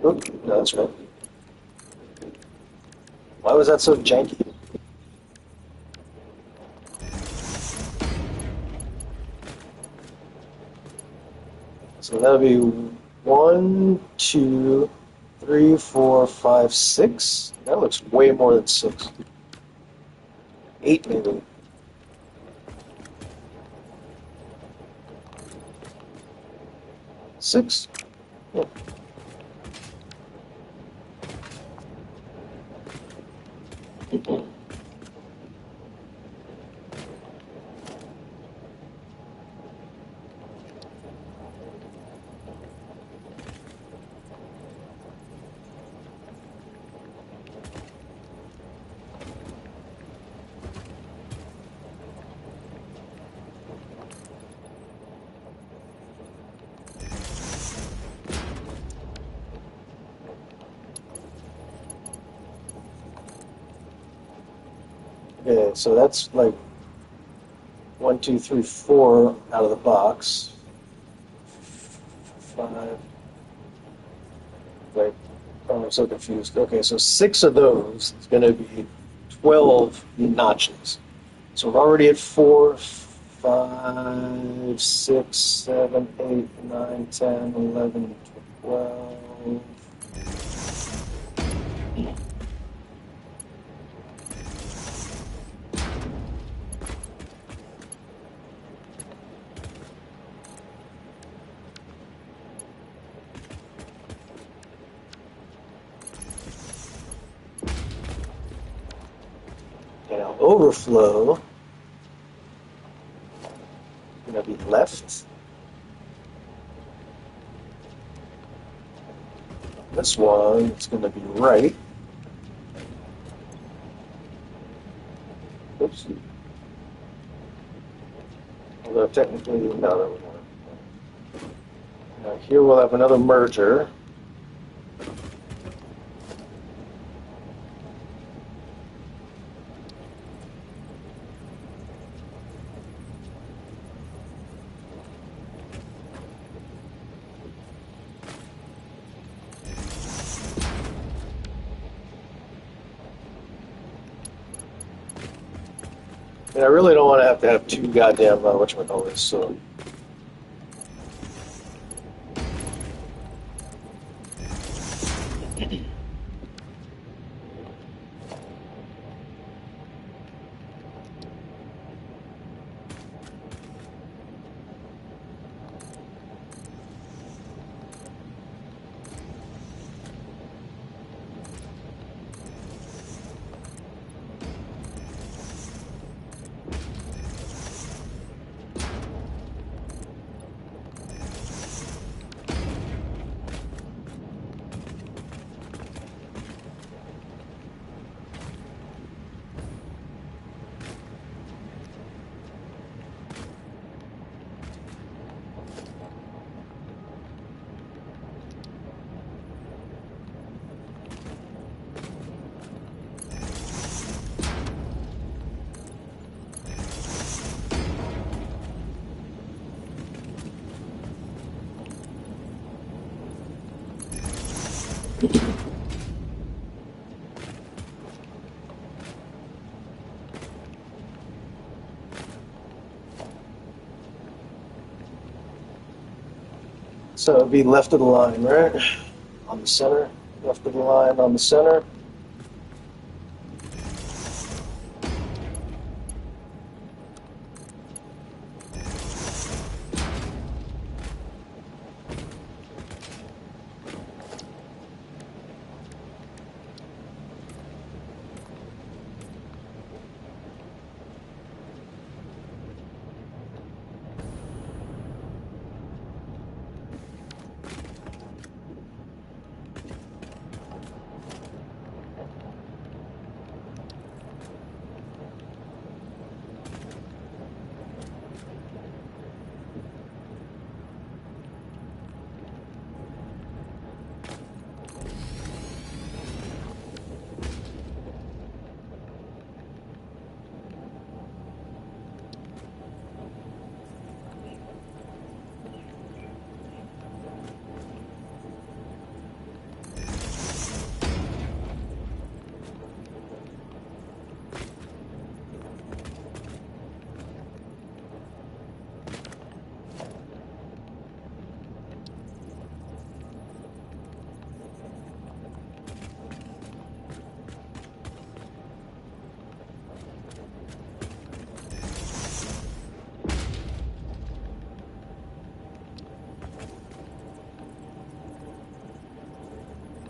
Oh, no, that's right. Why was that so janky? So that'll be 1, 2, 3, 4, 5, 6. That looks way more than 6. 8 maybe. 6. Yeah. Okay, so that's like 1, 2, 3, 4 out of the box. 5. Wait, oh, I'm so confused. Okay, so 6 of those is going to be 12 notches. So we're already at 4, 5, 6, 7, 8, 9, 10, 11, 12. And our overflow is going to be left. This one is going to be right. Oops. Although technically, no, that would work. Now here we'll have another merger. And I really don't want to have 2 goddamn, whatchamacallit, so. So it'd be left of the line, right? On the center. Left of the line on the center.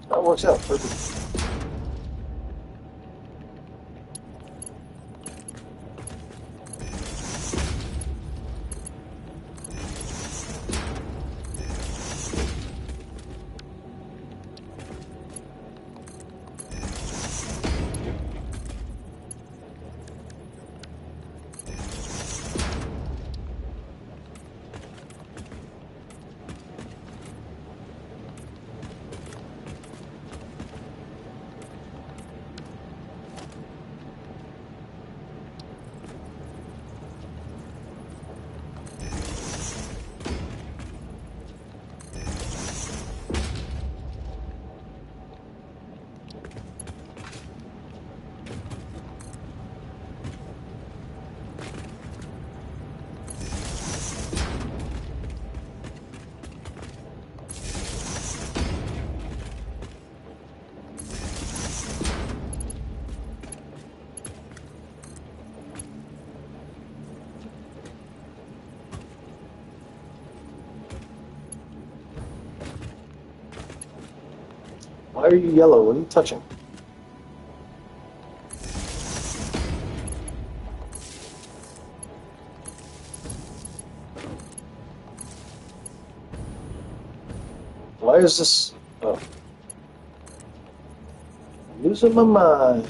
That works out perfect. Why are you yellow? What are you touching? Why is this? Oh. I'm losing my mind.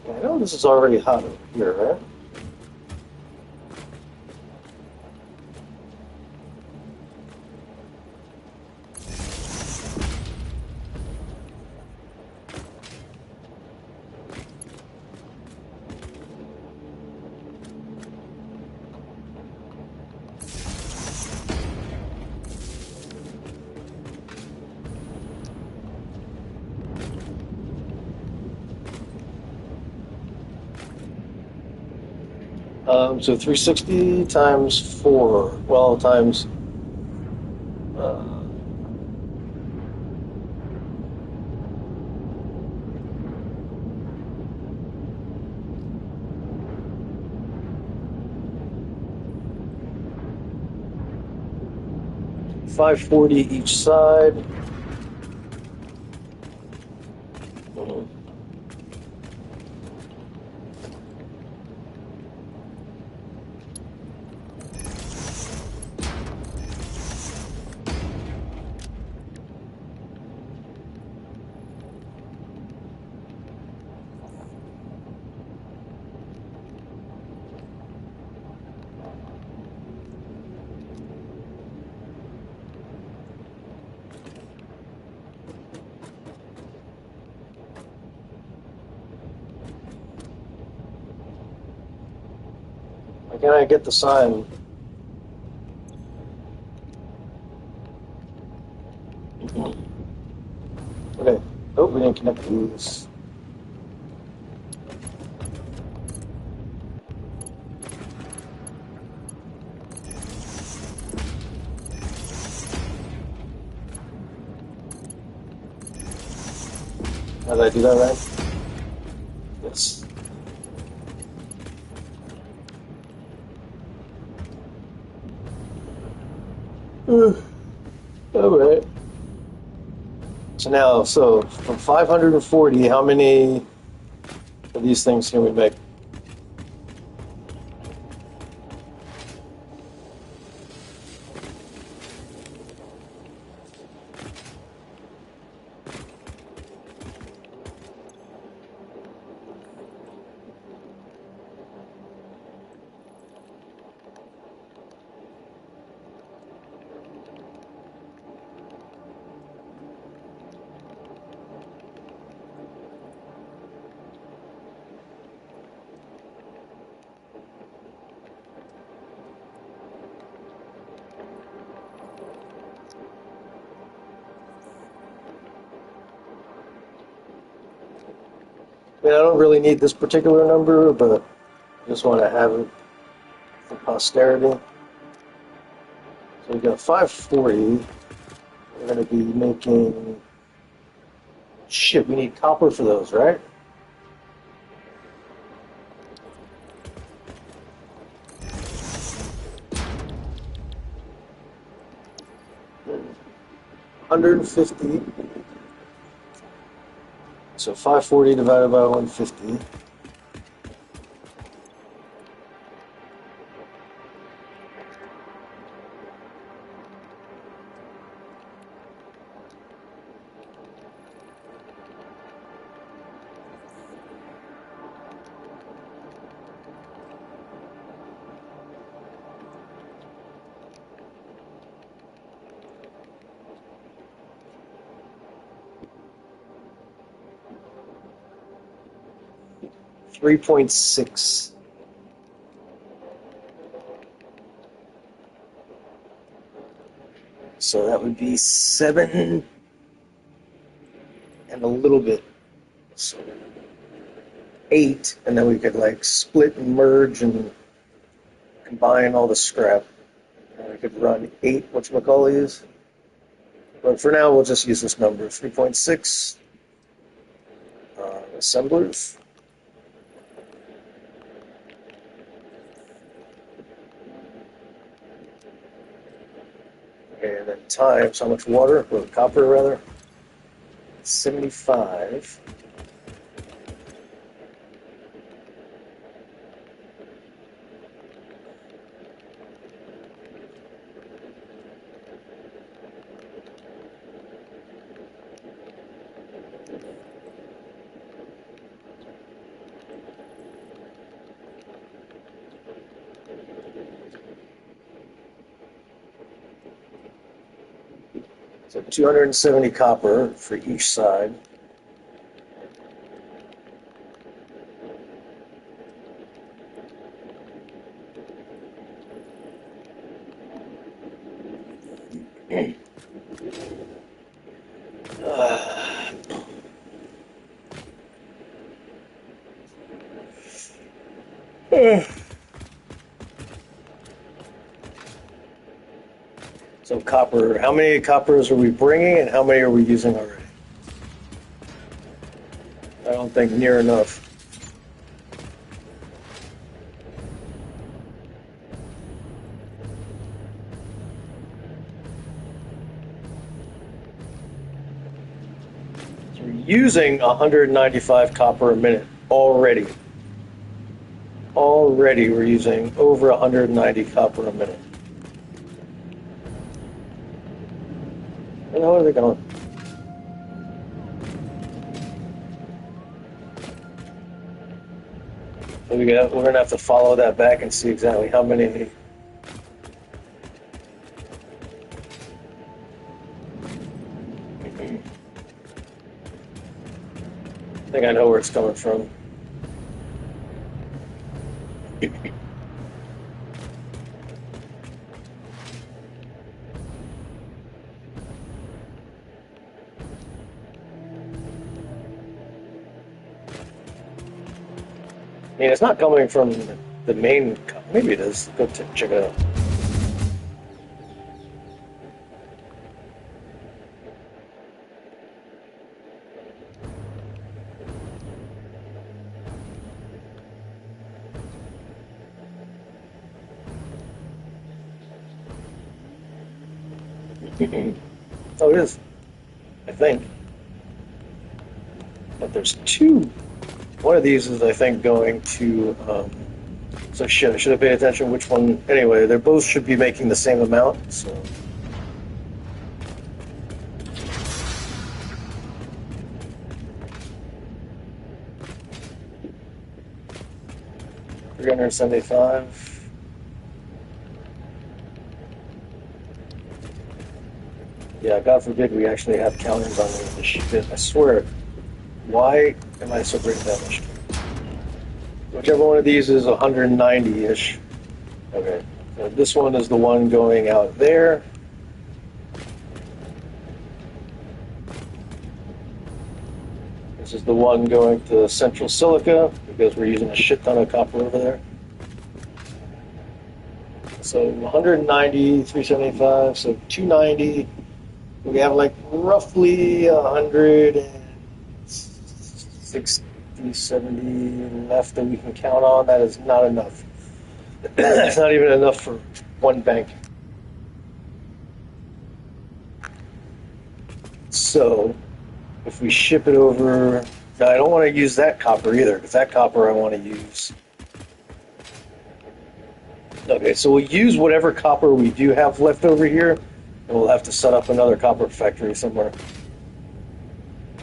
I know this is already hot over here, right? So 360 times 4. Well, times. Uh, 540 each side. Mhm. Why can't I get the sign? Okay. Oh, we didn't connect these. How did I do that right? Yes. All right. So now, from 540, how many of these things can we make? I mean, I don't really need this particular number, but I just want to have it for posterity. So we got 540. We're going to be making. Shit, we need copper for those, right? $150. So 540 divided by 150. $3.6. So that would be 7 and a little bit. So 8, and then we could like split and merge and combine all the scrap. And we could run 8 whatchamacallies. But for now, we'll just use this number 3.6 assemblers. And then times how much water, or copper rather? 75. So 270 copper for each side. So copper, how many coppers are we bringing and how many are we using already? I don't think near enough. So we're using 195 copper a minute already. Already we're using over 190 copper a minute. Where the hell are they going? So we're going to have to follow that back and see exactly how many. I think I know where it's coming from. I mean, it's not coming from the main. Maybe it is. Go check it out. Oh, it is. I think. But there's two. One of these is, I think, going to. So shit, I should have paid attention which one. Anyway, they both should be making the same amount. So. $375. Yeah, God forbid we actually have counters on this shit. I swear. Why am I so great at that much? Whichever one of these is 190-ish. Okay. So this one is the one going out there. This is the one going to Central Silica because we're using a shit ton of copper over there. So 190, 375, so 290. We have like roughly 160, 70 left that we can count on. That is not enough. That's not even enough for one bank. So if we ship it over, now I don't want to use that copper either, because that copper I want to use. Okay, so we'll use whatever copper we do have left over here, and we'll have to set up another copper factory somewhere.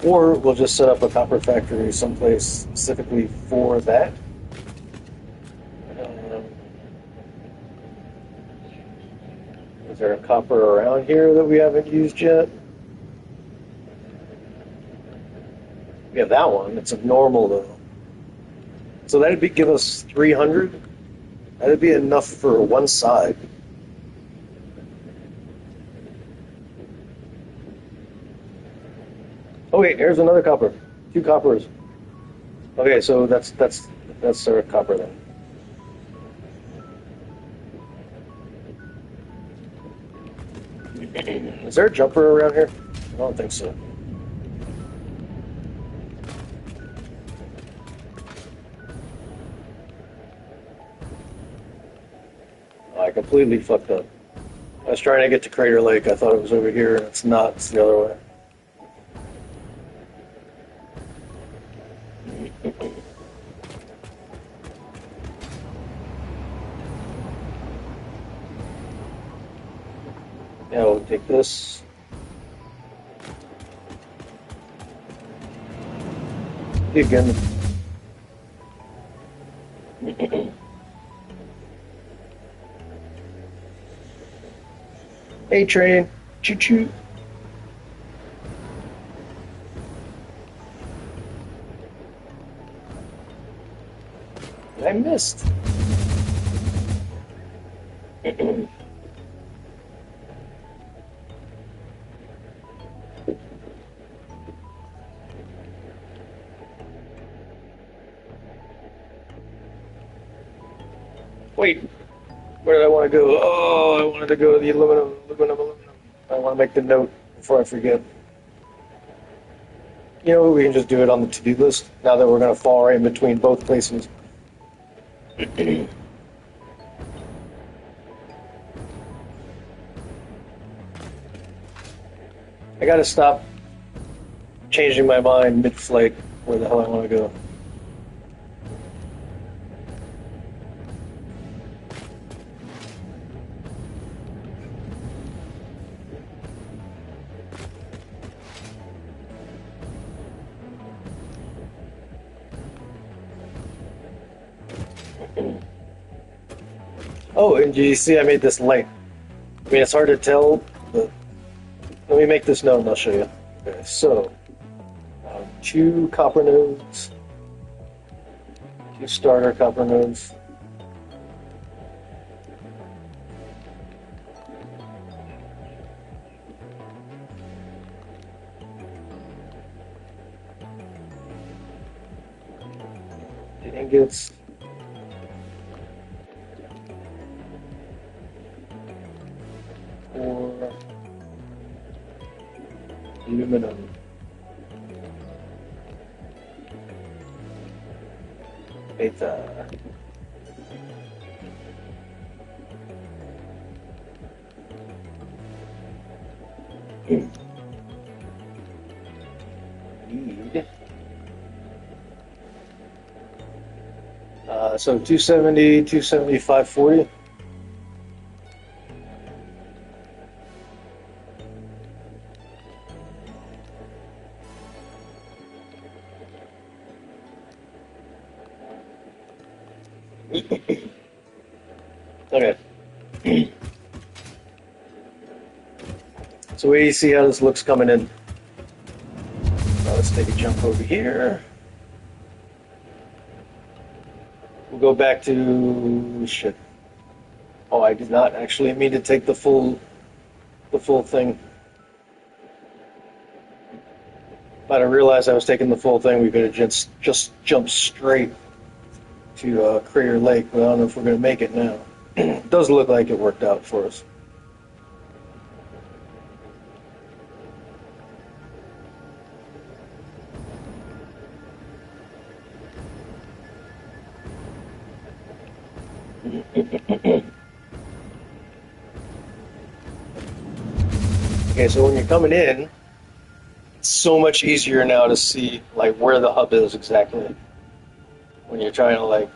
Or we'll just set up a copper factory someplace specifically for that. Is there a copper around here that we haven't used yet? We have that one. It's abnormal though. So that'd give us 300. That'd be enough for one side. Oh wait, here's another copper. 2 coppers. Okay, so that's our copper then. Is there a jumper around here? I don't think so. I completely fucked up. I was trying to get to Crater Lake. I thought it was over here, and it's not. It's the other way. Yeah, we'll take this. Again. Hey, train. Choo-choo. I missed. Wait, where did I want to go? Oh, I wanted to go to the aluminum. I want to make the note before I forget. You know, we can just do it on the to-do list now that we're going to fall right in between both places. I got to stop changing my mind mid-flight where the hell I want to go. Oh, and you see I made this light. I mean, it's hard to tell, but let me make this note and I'll show you. Okay, so, 2 copper nodes, 2 starter copper nodes. The ingots. Or aluminum. Beta. Need. So 270, 270, 540. Okay. So we see how this looks coming in. Now let's take a jump over here. We'll go back to shit. Oh, I did not actually mean to take the full thing. But I realized I was taking the full thing. We could have just jumped straight to Crater Lake, but I don't know if we're going to make it now. It does look like it worked out for us. Okay, so when you're coming in, it's so much easier now to see like where the hub is exactly when you're trying to like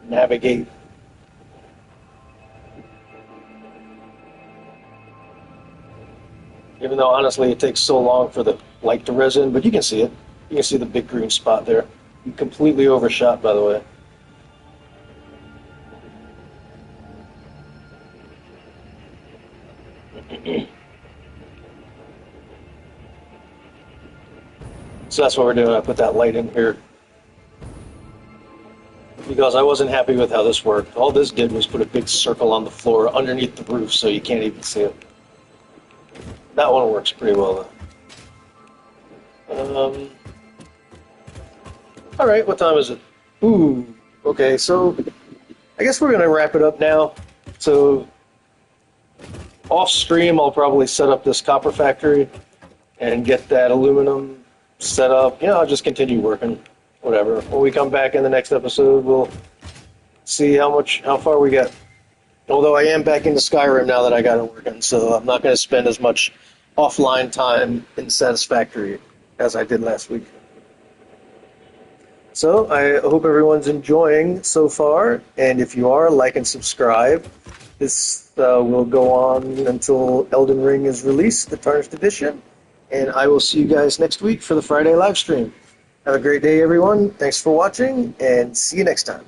navigate. Even though honestly it takes so long for the light to res in, but you can see it. You can see the big green spot there. You completely overshot, by the way. So that's what we're doing. I put that light in here because I wasn't happy with how this worked. All this did was put a big circle on the floor underneath the roof so you can't even see it. That one works pretty well though. Alright, what time is it? Ooh, okay, so I guess we're going to wrap it up now. So off stream I'll probably set up this copper factory and get that aluminum set up. You know, I'll just continue working, whatever. When we come back in the next episode, we'll see how far we get. Although I am back into Skyrim now that I got it working, so I'm not going to spend as much offline time in Satisfactory as I did last week. So I hope everyone's enjoying so far, and if you are, like and subscribe. This will go on until Elden Ring is released, the Tarnished Edition, and I will see you guys next week for the Friday live stream. Have a great day, everyone. Thanks for watching, and see you next time.